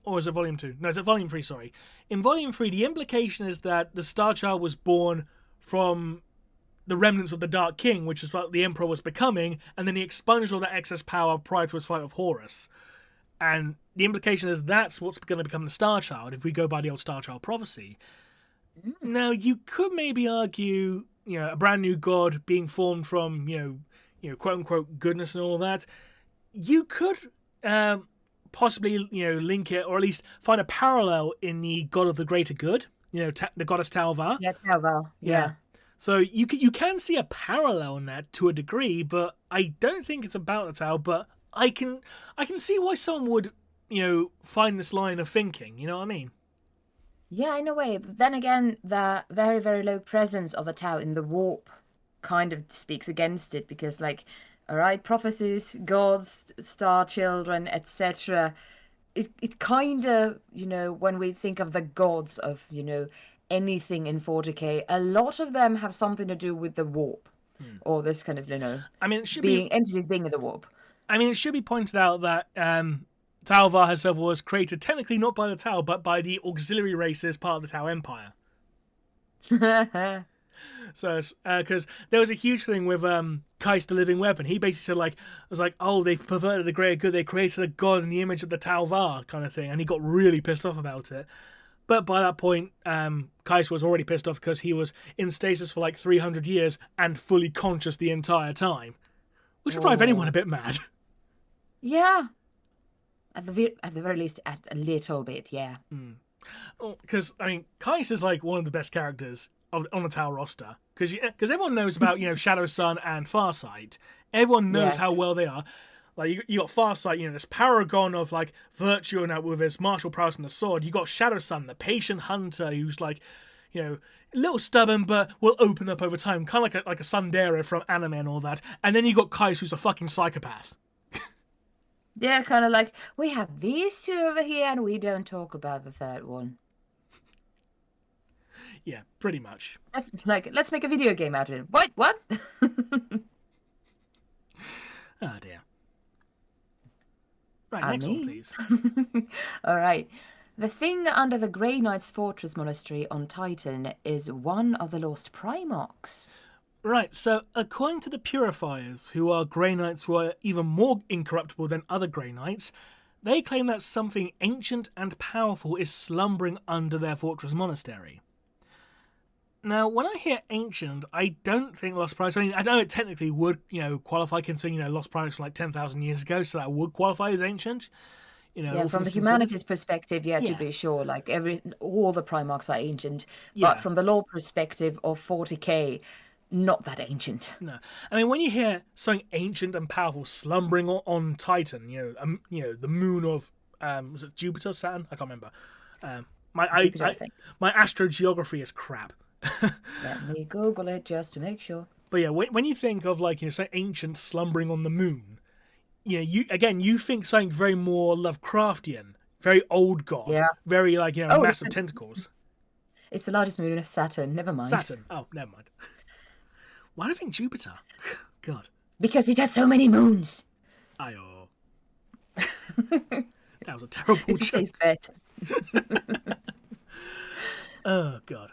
or is it Volume 2? No, it's Volume 3, sorry. In Volume 3, the implication is that the Star Child was born from the remnants of the Dark King, which is what the Emperor was becoming, and then he expunged all that excess power prior to his fight with Horus. And the implication is that's what's going to become the Star Child, if we go by the old Star Child prophecy. Now, you could maybe argue, a brand new god being formed from, quote-unquote goodness and all that. You could possibly, link it, or at least find a parallel in the god of the greater good, the goddess Talvar. Yeah, Talvar. Yeah. So you can see a parallel in that to a degree, but I don't think it's about the Tau. But I can see why someone would, find this line of thinking. You know what I mean? Yeah, in a way. But then again, the very, very low presence of the Tau in the warp kind of speaks against it, because, like, all right, prophecies, gods, star children, etc. It kind of, when we think of the gods of, anything in 40k, a lot of them have something to do with the warp, or this kind of, I mean, it should entities being in the warp. I mean, it should be pointed out that Talvar herself was created technically not by the Tau, but by the auxiliary races part of the Tau Empire. So, because there was a huge thing with Kais the Living Weapon. He basically said, oh, they've perverted the greater good. They created a god in the image of the Talvar kind of thing. And he got really pissed off about it. But by that point, Kais was already pissed off because he was in stasis for like 300 years and fully conscious the entire time. Which would drive anyone a bit mad. Yeah. At the very least, at a little bit, yeah. Because, Kais is like one of the best characters on the Tau roster, because everyone knows about Shadow Sun and Farsight. Everyone knows how well they are. Like you got Farsight, this paragon of like virtue and with his martial prowess and the sword. You got Shadow Sun, the patient hunter, who's like, a little stubborn but will open up over time, kind of like a Sundera from anime and all that. And then you got Kais, who's a fucking psychopath. Yeah, kind of like, we have these two over here and we don't talk about the third one. Yeah, pretty much. Let's make a video game out of it. What? Oh, dear. Right, next one, please. All right. The thing under the Grey Knight's Fortress Monastery on Titan is one of the lost Primarchs. Right, so according to the Purifiers, who are Grey Knights who are even more incorruptible than other Grey Knights, they claim that something ancient and powerful is slumbering under their fortress monastery. Now, when I hear ancient, I don't think Lost Primarchs. I mean, I know it technically would, qualify, considering, Lost Primarchs from like 10,000 years ago, so that would qualify as ancient. From the humanities perspective, to be sure, like all the Primarchs are ancient. But from the lore perspective of 40k, not that ancient. No, I mean, when you hear something ancient and powerful slumbering on Titan, the moon of Was it Jupiter, Saturn? I can't remember. Jupiter, I think. My astrogeography is crap. Let me Google it just to make sure. But yeah, when you think of like say ancient slumbering on the moon, you think something very more Lovecraftian, very old god, very like massive tentacles. It's the largest moon of Saturn. Never mind. Saturn. Oh, never mind. Why do I think Jupiter? God. Because it has so many moons. Ayo. That was a terrible It's a safe bet. Oh God.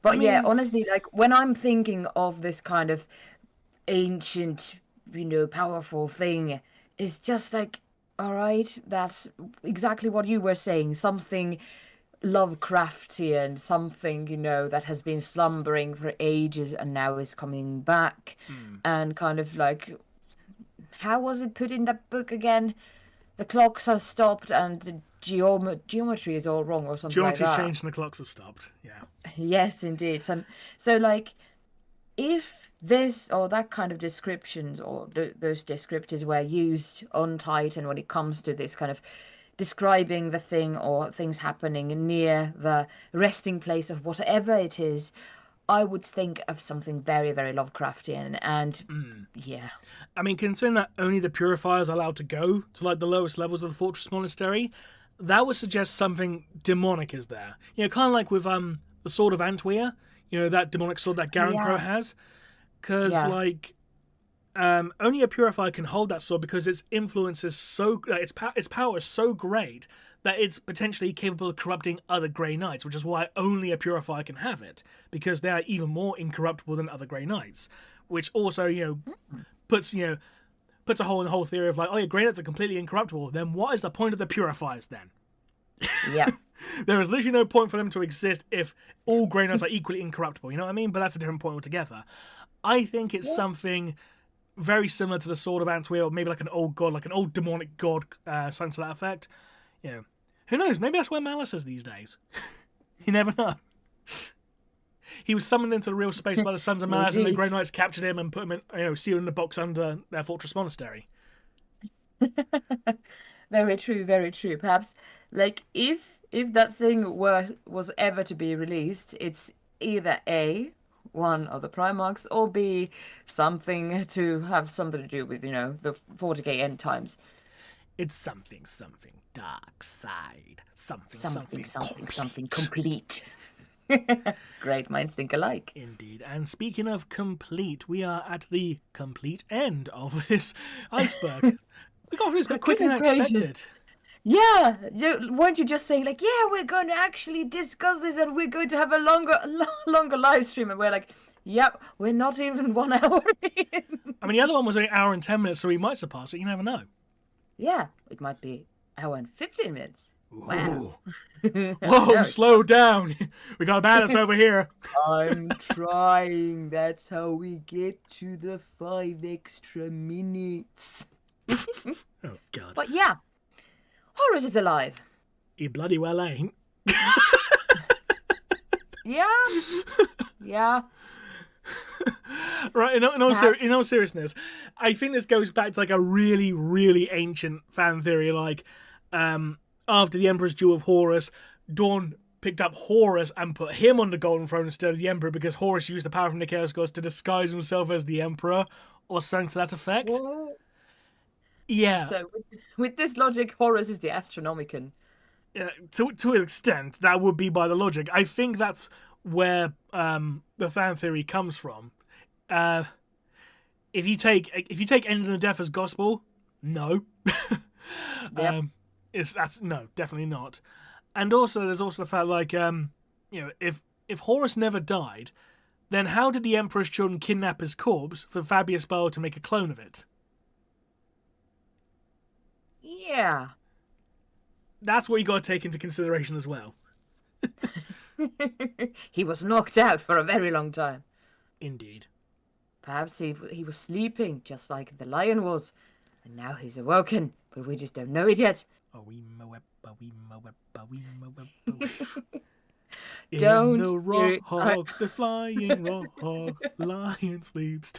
But yeah, honestly, like when I'm thinking of this kind of ancient, powerful thing, it's just like, all right, that's exactly what you were saying. Something Lovecraftian, something, that has been slumbering for ages and now is coming back. And kind of like, how was it put in that book again? The clocks have stopped and the geometry is all wrong or something like that. Geometry's changed and the clocks have stopped. Yeah. Yes, indeed. So like, if this or that kind of descriptions or those descriptors were used on Titan when it comes to this kind of describing the thing or things happening near the resting place of whatever it is, I would think of something very, very Lovecraftian. And yeah. I mean, considering that only the Purifiers are allowed to go to like the lowest levels of the Fortress Monastery, that would suggest something demonic is there. Kind of like with the Sword of Antwea, that demonic sword that Garankro has. Because only a Purifier can hold that sword because its influence is so... its power is so great that it's potentially capable of corrupting other Grey Knights, which is why only a Purifier can have it, because they are even more incorruptible than other Grey Knights, which also, puts a hole in the whole theory of like, oh yeah, Grey Knights are completely incorruptible, then what is the point of the Purifiers then? Yeah. There is literally no point for them to exist if all Grey Knights are equally incorruptible, you know what I mean? But that's a different point altogether. I think it's something very similar to the Sword of Antwea, or maybe like an old god, like an old demonic god, something to that effect. Who knows? Maybe that's where Malice is these days. You never know. He was summoned into the real space by the Sons of Malice, and the Grey Knights captured him and put him in, sealed in the box under their Fortress Monastery. Very true, very true. Perhaps, like, if that thing was ever to be released, it's either A, one of the Primarchs, or B, something to have something to do with, the 40k end times. It's something dark side, something complete. Great minds think alike. Indeed. And speaking of complete, we are at the complete end of this iceberg. We got this a bit quicker than expected. Yeah, weren't you just saying like, yeah, we're going to actually discuss this and we're going to have a longer live stream, and we're like, yep, we're not even 1 hour in. I mean, the other one was only an hour and 10 minutes, so we might surpass it. You never know. Yeah, it might be hour and 15 minutes. Wow. Whoa, slow down. We got Banus over here. I'm trying. That's how we get to the 5 extra minutes. Oh, God. But yeah, Horus is alive. He bloody well ain't. Yeah. Right, in all seriousness, I think this goes back to like a really, really ancient fan theory. Like, after the Emperor's Duel of Horus, Dawn picked up Horus and put him on the Golden Throne instead of the Emperor because Horus used the power from the Chaos Gods to disguise himself as the Emperor, or something to that effect. What? Yeah. So with this logic, Horus is the Astronomicon. To an extent, that would be by the logic. I think that's where the fan theory comes from. If you take End of Death as gospel, no. Yep. That's no, definitely not. And also, there's also the fact like if Horus never died, then how did the Emperor's children kidnap his corpse for Fabius Bile to make a clone of it? Yeah. That's what you got to take into consideration as well. He was knocked out for a very long time. Indeed. Perhaps he was sleeping, just like the lion was. And now he's awoken, but we just don't know it yet. In the rock, the flying rock, lion sleeps.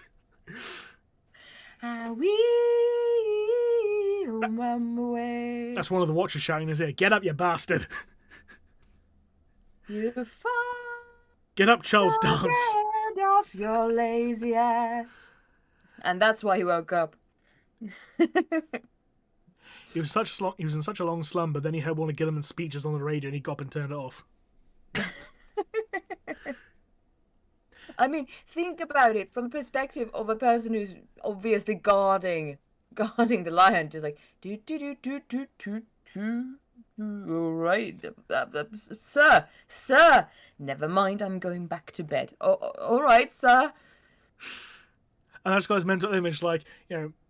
human way. That's one of the Watchers shouting in his ear. Get up, you bastard! You fall. Get up, Charles So Dance! get off your lazy ass. And that's why he woke up. He was in such a long slumber. Then he heard one of Gilliman's speeches on the radio, and he got up and turned it off. I mean, think about it from the perspective of a person who's obviously guarding the lion. Just like do. All right, sir. Never mind. I'm going back to bed. Oh, all right, sir. And that's got his mental image, like,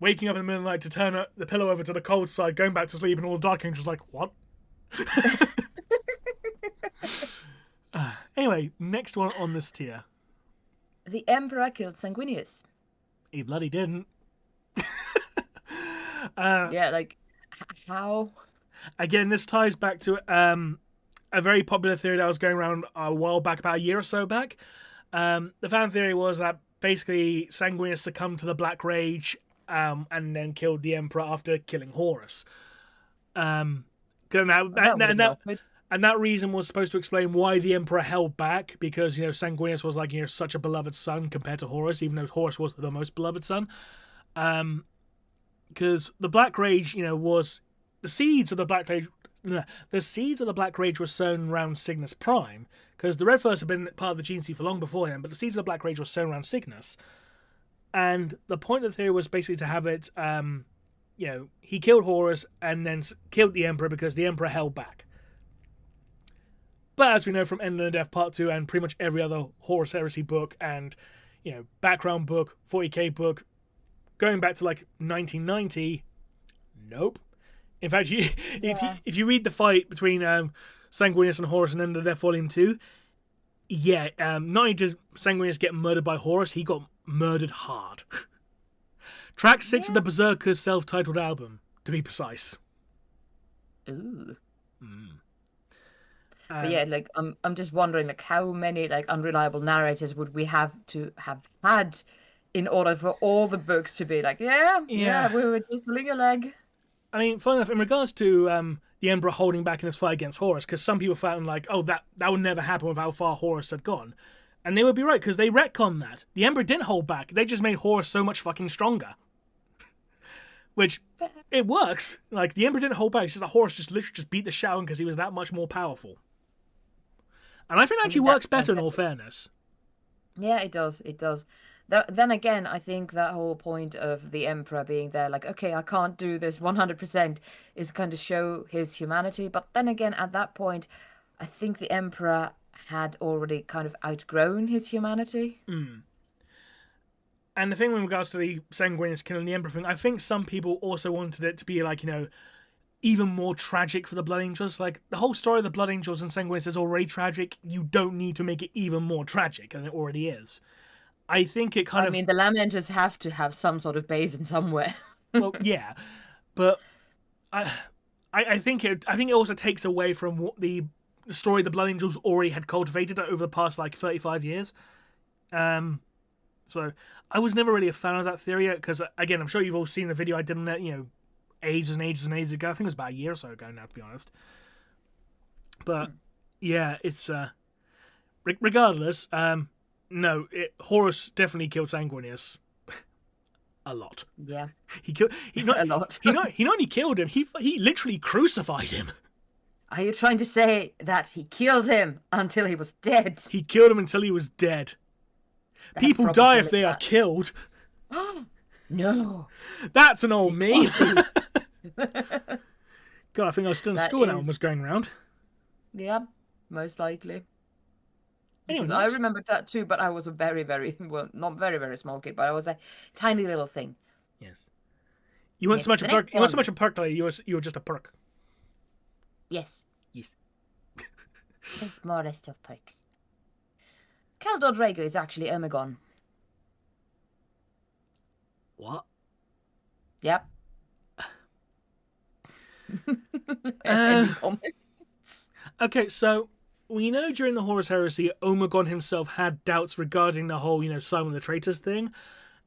waking up in the middle of the night to turn the pillow over to the cold side, going back to sleep, and all the Dark Angels like, what? Anyway, next one on this tier. The Emperor killed Sanguinius. He bloody didn't. Yeah, like, how? Again, this ties back to a very popular theory that was going around a while back, about a year or so back. The fan theory was that basically Sanguinius succumbed to the Black Rage and then killed the Emperor after killing Horus. And that reason was supposed to explain why the Emperor held back, because Sanguinius was like such a beloved son compared to Horus, even though Horus was the most beloved son. Because the Black Rage, was the seeds of the Black Rage. The seeds of the Black Rage were sown around Cygnus Prime, because the Red First had been part of the GNC for long before him, but the seeds of the Black Rage were sown around Cygnus. And the point of the theory was basically to have it, he killed Horus and then killed the Emperor because the Emperor held back. But as we know from End and Death Part 2 and pretty much every other Horus Heresy book and, background book, 40k book, going back to like 1990, nope. In fact, if you read the fight between Sanguinius and Horus in End of Death Volume 2, not only did Sanguinius get murdered by Horus, he got murdered hard. Track 6 of the Berserker's self-titled album, to be precise. Ooh. But yeah, like I'm just wondering, like, how many like unreliable narrators would we have to have had in order for all the books to be like, yeah, we were just pulling a leg. I mean, funny enough, in regards to the Emperor holding back in his fight against Horus, because some people found like, oh, that would never happen with how far Horus had gone. And they would be right, because they retconned that. The Emperor didn't hold back. They just made Horus so much fucking stronger. Which, it works. Like, the Emperor didn't hold back. It's just that Horus just literally just beat the shit out because he was that much more powerful. And I think it actually works better, in all fairness. Yeah, it does. It does. Then again, I think that whole point of the Emperor being there, like, okay, I can't do this 100%, is kind of show his humanity. But then again, at that point, I think the Emperor had already kind of outgrown his humanity. And the thing with regards to the Sanguinius killing the Emperor thing, I think some people also wanted it to be like, even more tragic for the Blood Angels. Like, the whole story of the Blood Angels and Sanguinius is already tragic. You don't need to make it even more tragic than it already is. I think it kind of... I mean, the Lamenters have to have some sort of base in somewhere. Well, yeah. But I think it also takes away from what the story the Blood Angels already had cultivated over the past, 35 years. So, I was never really a fan of that theory, because, again, I'm sure you've all seen the video I did on that, ages and ages and ages ago. I think it was about a year or so ago now, to be honest. But, yeah, it's... regardless, no, Horus definitely killed Sanguinius. A lot. Yeah. A lot. he not only killed him, he literally crucified him. Are you trying to say that he killed him until he was dead? He killed him until he was dead. People die if they are killed. No. That's an old meme. God, I think I was still in school when that one was going around. Yeah, most likely. Anyway, Because I remembered that too, but I was a very, very, well, not very, very small kid, but I was a tiny little thing. Yes. You weren't so much a perk. You weren't so much a perk, you were just a perk. Yes. Yes. The smallest of perks. Keldor Drago is actually Omegon. What? Yep. Any comments? Okay, so we know during the Horus Heresy, Omegon himself had doubts regarding the whole, Simon the Traitor's thing,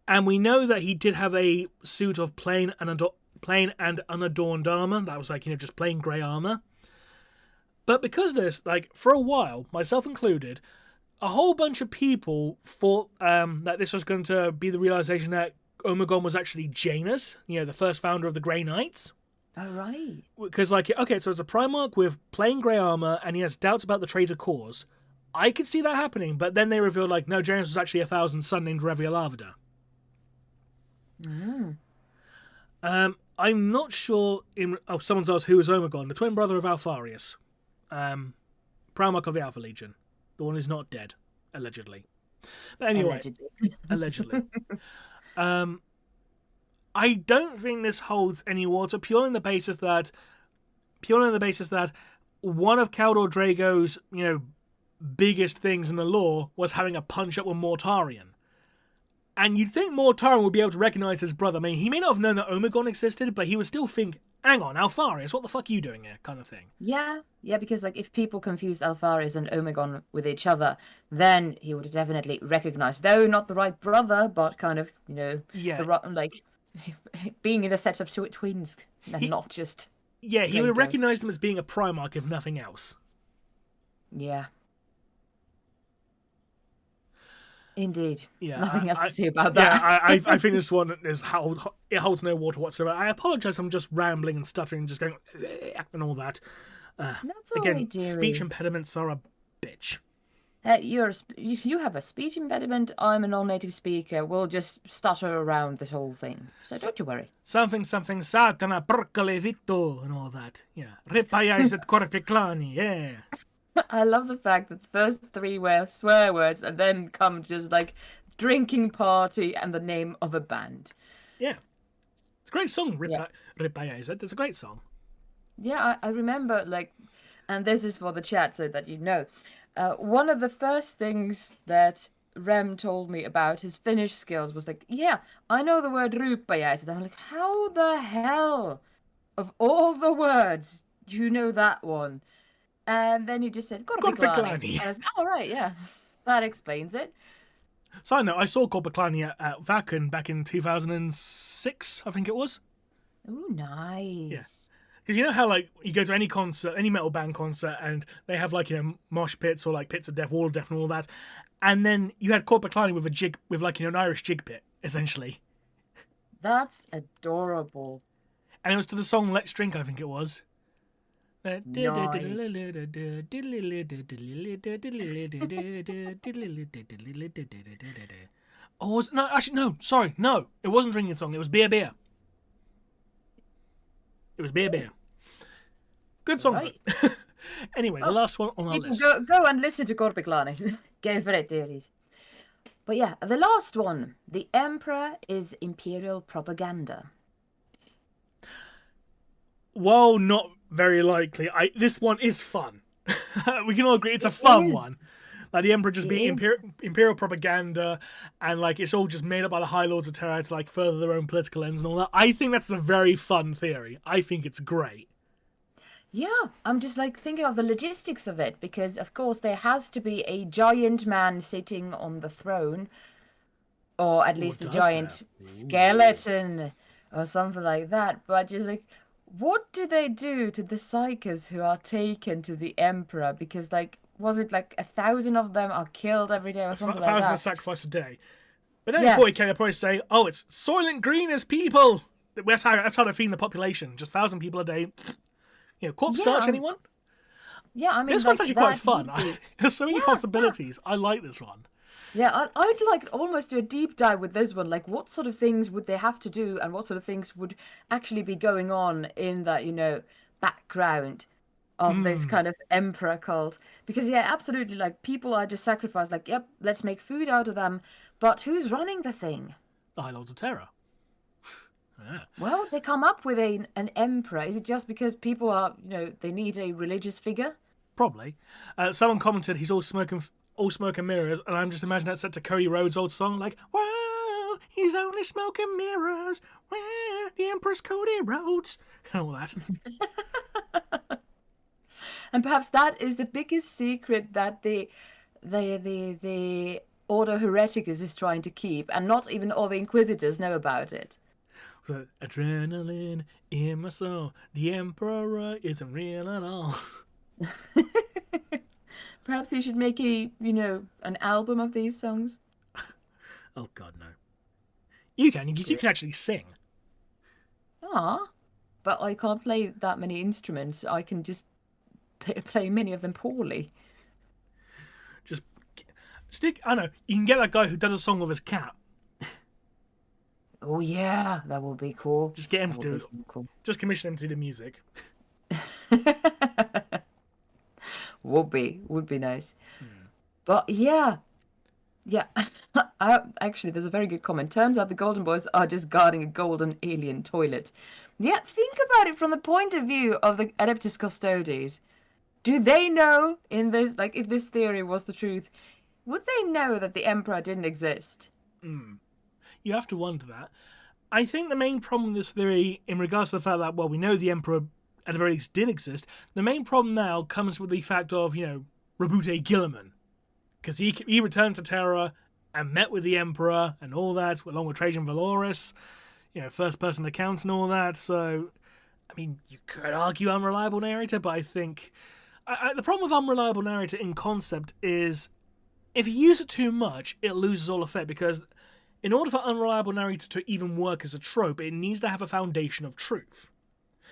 and we know that he did have a suit of plain and plain and unadorned armor. That was like, just plain grey armor. But because of this, like, for a while, myself included, a whole bunch of people thought that this was going to be the realization that Omegon was actually Janus, the first founder of the Grey Knights. Oh, right. Because, like, okay, so it's a Primarch with plain grey armor, and he has doubts about the traitor cause. I could see that happening, but then they revealed, like, no, Janus was actually a thousand son named Revialavada. I'm not sure... someone's asked who is Omegon, the twin brother of Alfarius. Primarch of the Alpha Legion. The one who's not dead, allegedly. But anyway, allegedly. I don't think this holds any water purely on the basis that one of Khaldor Drago's, biggest things in the lore was having a punch-up with Mortarion. And you'd think Mortarion would be able to recognize his brother. I mean, he may not have known that Omegon existed, but he would still think, hang on, Alfarius, what the fuck are you doing here? Kind of thing. Yeah, because like if people confused Alfarius and Omegon with each other, then he would definitely recognize, though not the right brother, but kind of, the like being in a set of twins and not just... Yeah, he would have recognized him as being a Primarch, if nothing else. Yeah. Indeed. Yeah, nothing else to say about that. Yeah, I think this one it holds no water whatsoever. I apologize, I'm just rambling and stuttering and just going and all that. That's again, all right, dearie. Speech impediments are a bitch. If you have a speech impediment, I'm a non-native speaker. We'll just stutter around this whole thing. So don't you worry. Something, satana, percole vito, and all that. Yeah. Ripayais et corpiclani, yeah. I love the fact that the first three were swear words and then come just like drinking party and the name of a band. Yeah. It's a great song, Ripayais. It's a great song. Yeah, I remember, like, and this is for the chat so that you know. One of the first things that Rem told me about his Finnish skills was like, yeah, I know the word ryyppäjäiset. And I'm like, how the hell, of all the words, do you know that one? And then he just said, Korpiklani. I was like, oh, right, yeah, that explains it. Side note, I saw Korpiklani at Vakan back in 2006, I think it was. Ooh, nice. Yeah. Because you know how, like, you go to any concert, any metal band concert, and they have, like, mosh pits or, like, pits of death, wall of death and all that. And then you had Korpiklani with a jig, with, like, an Irish jig pit, essentially. That's adorable. And it was to the song Let's Drink, I think it was. Nice. Oh, no, sorry, no. It wasn't drinking song, it was Beer. It was Beer. Good song. Right. Anyway, the last one on our list. Go and listen to Korpiklani. Go for it, dearies. But yeah, the last one. The Emperor is Imperial propaganda. Well, not very likely. This one is fun. We can all agree it's a fun one. Like the Emperor just being imperial propaganda, and like it's all just made up by the High Lords of Terra to like further their own political ends and all that. I think that's a very fun theory. I think it's great. Yeah, I'm just like thinking of the logistics of it, because of course there has to be a giant man sitting on the throne, or at least a giant skeleton or something like that. But just like, what do they do to the psychers who are taken to the Emperor? Because like, was it like 1,000 of them are killed every day or something like that? 1,000 are sacrificed a day. But then before he came, they'd probably say, oh, it's Soylent Green as people. That's how they feed the population. Just 1,000 people a day. Corpse starch, anyone? Yeah, I mean, this one's actually quite fun. There's so many possibilities. I like this one. Yeah, I'd like almost do a deep dive with this one. Like, what sort of things would they have to do, and what sort of things would actually be going on in that, background of this kind of emperor cult? Because, yeah, absolutely, like, people are just sacrificed. Like, yep, let's make food out of them. But who's running the thing? The High Lords of Terra. Yeah. Well, they come up with an emperor. Is it just because people are, they need a religious figure? Probably. Someone commented he's all smoke and mirrors, and I'm just imagining that set to Cody Rhodes' old song, like, wow, he's only smoke and mirrors, wow, the Emperor's Cody Rhodes, and all that. And perhaps that is the biggest secret that the Ordo Hereticus is trying to keep, and not even all the Inquisitors know about it. The adrenaline in my soul. The Emperor isn't real at all. Perhaps you should make an album of these songs. Oh God, no. You can actually sing. Ah, but I can't play that many instruments. I can just play many of them poorly. Just stick. I know you can get that guy who does a song with his cat. Oh yeah, that would be cool. Just get him to do it. Cool. Just commission him to do the music. Would be nice. But yeah. Actually, there's a very good comment. Turns out the Golden Boys are just guarding a golden alien toilet. Yeah, think about it from the point of view of the Adeptus Custodes. Do they know in this, like, if this theory was the truth, would they know that the Emperor didn't exist? You have to wonder that. I think the main problem with this theory, in regards to the fact that, well, we know the Emperor at the very least did exist, the main problem now comes with the fact of, Rabute Gilliman. Because he returned to Terra and met with the Emperor and all that, along with Trajan Valoris, first-person accounts and all that. So, I mean, you could argue unreliable narrator, but I think... the problem with unreliable narrator in concept is if you use it too much, it loses all effect, because in order for unreliable narrator to even work as a trope, it needs to have a foundation of truth.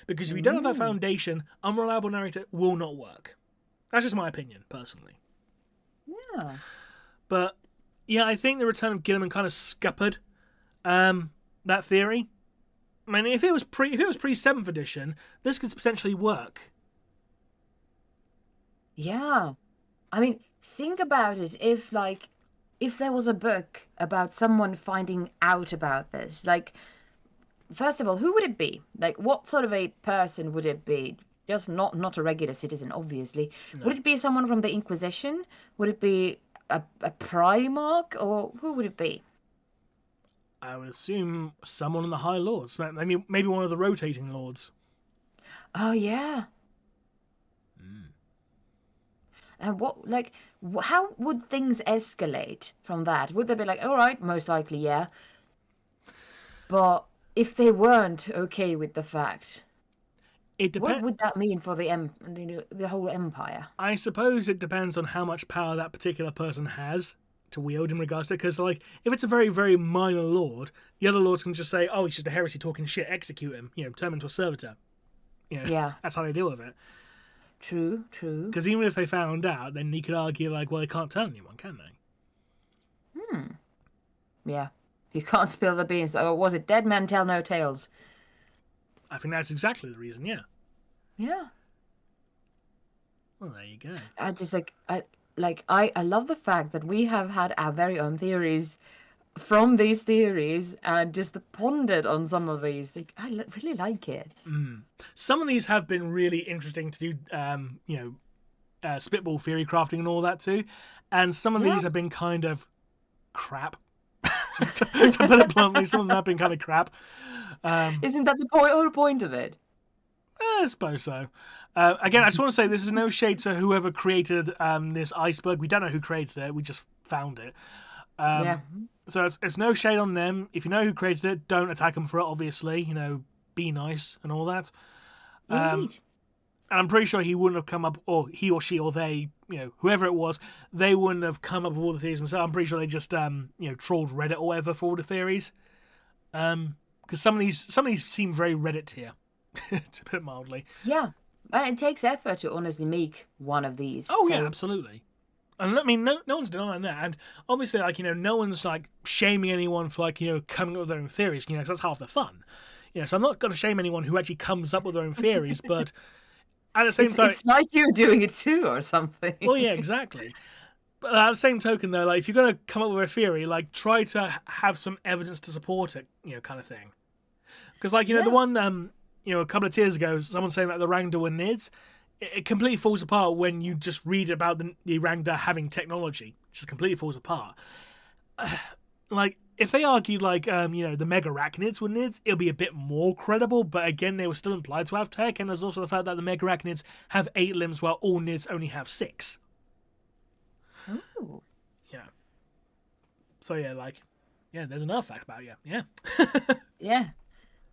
Because if you don't have that foundation, unreliable narrator will not work. That's just my opinion, personally. Yeah. But, yeah, I think the return of Gilliman kind of scuppered that theory. I mean, if it was pre 7th edition, this could potentially work. Yeah. I mean, think about it. If there was a book about someone finding out about this, first of all, who would it be? What sort of a person would it be? Just not a regular citizen, obviously. No. Would it be someone from the Inquisition? Would it be a Primarch? Or who would it be? I would assume someone in the High Lords. Maybe one of the rotating lords. Oh, yeah. And how would things escalate from that? Would they be like, all right, most likely, yeah. But if they weren't okay with the fact... What would that mean for the whole empire? I suppose it depends on how much power that particular person has to wield in regards to it. Because, if it's a very, very minor lord, the other lords can just say, oh, he's just a heresy talking shit, execute him, turn him into a servitor. Yeah. That's how they deal with it. True. Because even if they found out, then you could argue, well, they can't tell anyone, can they? Yeah. You can't spill the beans. Or was it dead men tell no tales? I think that's exactly the reason, yeah. Yeah. Well, there you go. I just I love the fact that we have had our very own theories from these theories and just pondered on some of these. I really like it. Some of these have been really interesting to do, spitball theory crafting and all that too. And some of these have been kind of crap. to put it bluntly, some of them have been kind of crap. Isn't that the whole point of it? I suppose so. Again, I just want to say this is no shade to whoever created this iceberg. We don't know who created it. We just found it. So it's no shade on them. If you know who created it, don't attack them for it, obviously. Be nice and all that. Indeed. And I'm pretty sure he wouldn't have come up, or he or she or they, whoever it was, they wouldn't have come up with all the theories themselves. I'm pretty sure they just, trolled Reddit or whatever for all the theories. Because some of these seem very Reddit tier, to put it mildly. Yeah, and it takes effort to honestly make one of these. Oh, yeah, absolutely. And I mean, no one's denying that. And obviously, no one's shaming anyone for coming up with their own theories. Because that's half the fun. So I'm not going to shame anyone who actually comes up with their own theories, but at the same time, it's like you doing it too, or something. Well, yeah, exactly. But at the same token, though, if you're going to come up with a theory, try to have some evidence to support it, kind of thing. Because, the one, a couple of tiers ago, someone saying that the Rangda were Nids, it completely falls apart when you just read about the Rangda having technology. It just completely falls apart. If they argued, the Mega Arachnids were Nids, it'll be a bit more credible, but again, they were still implied to have tech, and there's also the fact that the Mega Arachnids have 8 limbs while all Nids only have 6. Ooh. Yeah. So, yeah, there's another fact about you. Yeah. Yeah.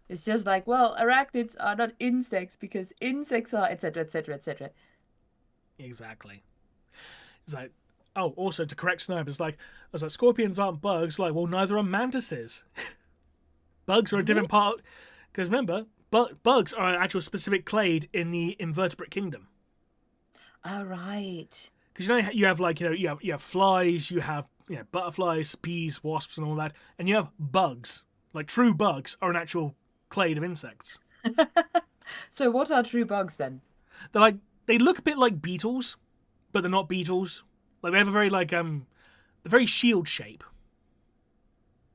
It's just like, well, arachnids are not insects because insects are, etc., etc., etc. Exactly. It's like, oh, also to correct Snob, it's like, I was like, scorpions aren't bugs. Like, well, neither are mantises. Bugs are a different part. Because remember, bugs are an actual specific clade in the invertebrate kingdom. All right. Because you have like you have flies, you have butterflies, bees, wasps, and all that, and you have bugs. Like true bugs are an actual clade of insects. So what are true bugs then? They look a bit like beetles, but they're not beetles. Like they have a very a very shield shape.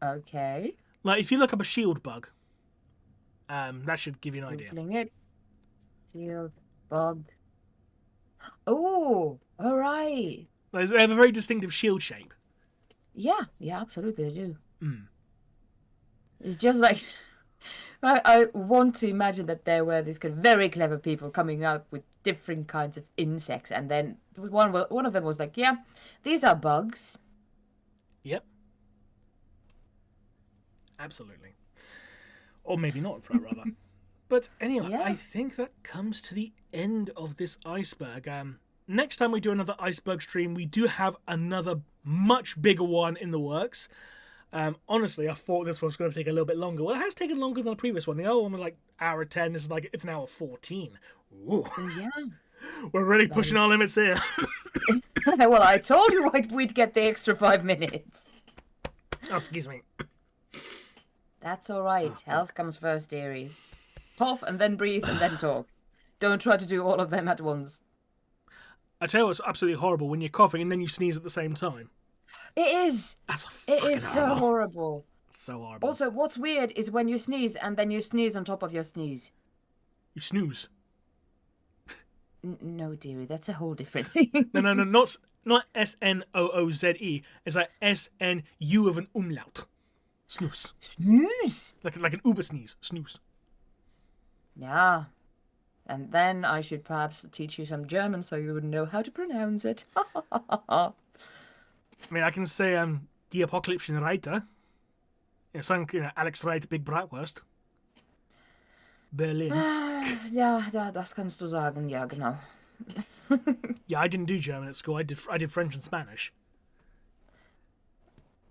Okay. Like if you look up a shield bug, that should give you an idea. Googling it. Shield bug. Oh, all right. Like, they have a very distinctive shield shape. Yeah, absolutely, they do. It's just like I want to imagine that there were these kind of very clever people coming up with different kinds of insects, and then one of them was like, "Yeah, these are bugs." Yep. Absolutely. Or maybe not, for that rather. But anyway, Yeah. I think that comes to the end of this iceberg. Next time we do another iceberg stream, we do have another much bigger one in the works. Honestly, I thought this was going to take a little bit longer. Well, it has taken longer than the previous one. The other one was like hour 10. This is like, it's an hour 14. Ooh. Yeah. We're really pushing our limits here. Well, I told you we'd get the extra 5 minutes. Oh, excuse me. That's all right. Health comes first, dearie. Cough and then breathe and then talk. Don't try to do all of them at once. I tell you what's absolutely horrible when you're coughing and then you sneeze at the same time. It is. That's It is so horrible. It's so horrible. Also, what's weird is when you sneeze and then you sneeze on top of your sneeze. You snooze. No, dearie, that's a whole different thing. No, not S-N-O-O-Z-E. It's like S-N-U with an umlaut. Snooze. Snooze? Like an uber sneeze. Snooze. Yeah. And then I should perhaps teach you some German so you would know how to pronounce it. I mean, I can say Die Apokalyptischen Reiter. Alex Wright, Big Bratwurst. Berlin. Ja, das kannst du sagen. Ja, genau. Yeah, I didn't do German at school. I did French and Spanish.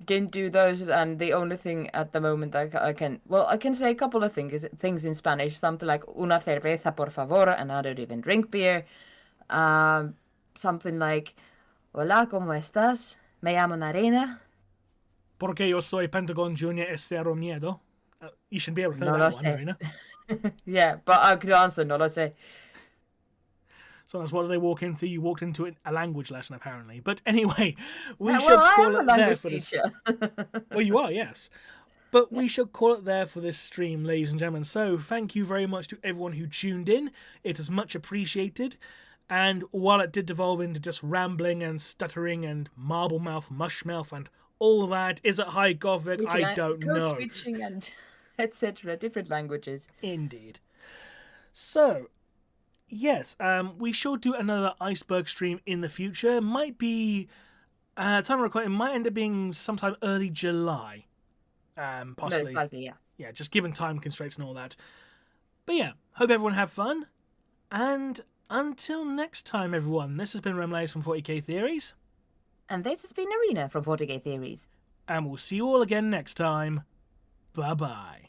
Didn't do those, and the only thing at the moment I can say a couple of things in Spanish. Something like una cerveza por favor, and I don't even drink beer. Something like hola, ¿cómo estás? Me llamo Naerina. Porque yo soy Pentagon Junior Cero Miedo. You should be able to know No that lo one, sé. Marina. Yeah, but I could answer, no lo sé. So that's what did they walk into? You walked into a language lesson, apparently. But anyway, we Yeah, should well, I call am a it there language for this. teacher. Well, you are, yes. But we shall call it there for this stream, ladies and gentlemen. So thank you very much to everyone who tuned in. It is much appreciated. And while it did devolve into just rambling and stuttering and marble mouth, mush mouth, and all that, is it high gothic? I don't Code know. switching and etc. Different languages. Indeed. So, yes, we shall do another iceberg stream in the future. Might be time of recording. It might end up being sometime early July, possibly. Most likely, yeah. Yeah, just given time constraints and all that. But yeah, hope everyone have fun. And until next time, everyone. This has been Remleiz from 40k Theories, And this has been Naerina from 40k Theories. and we'll see you all again next time. Bye bye.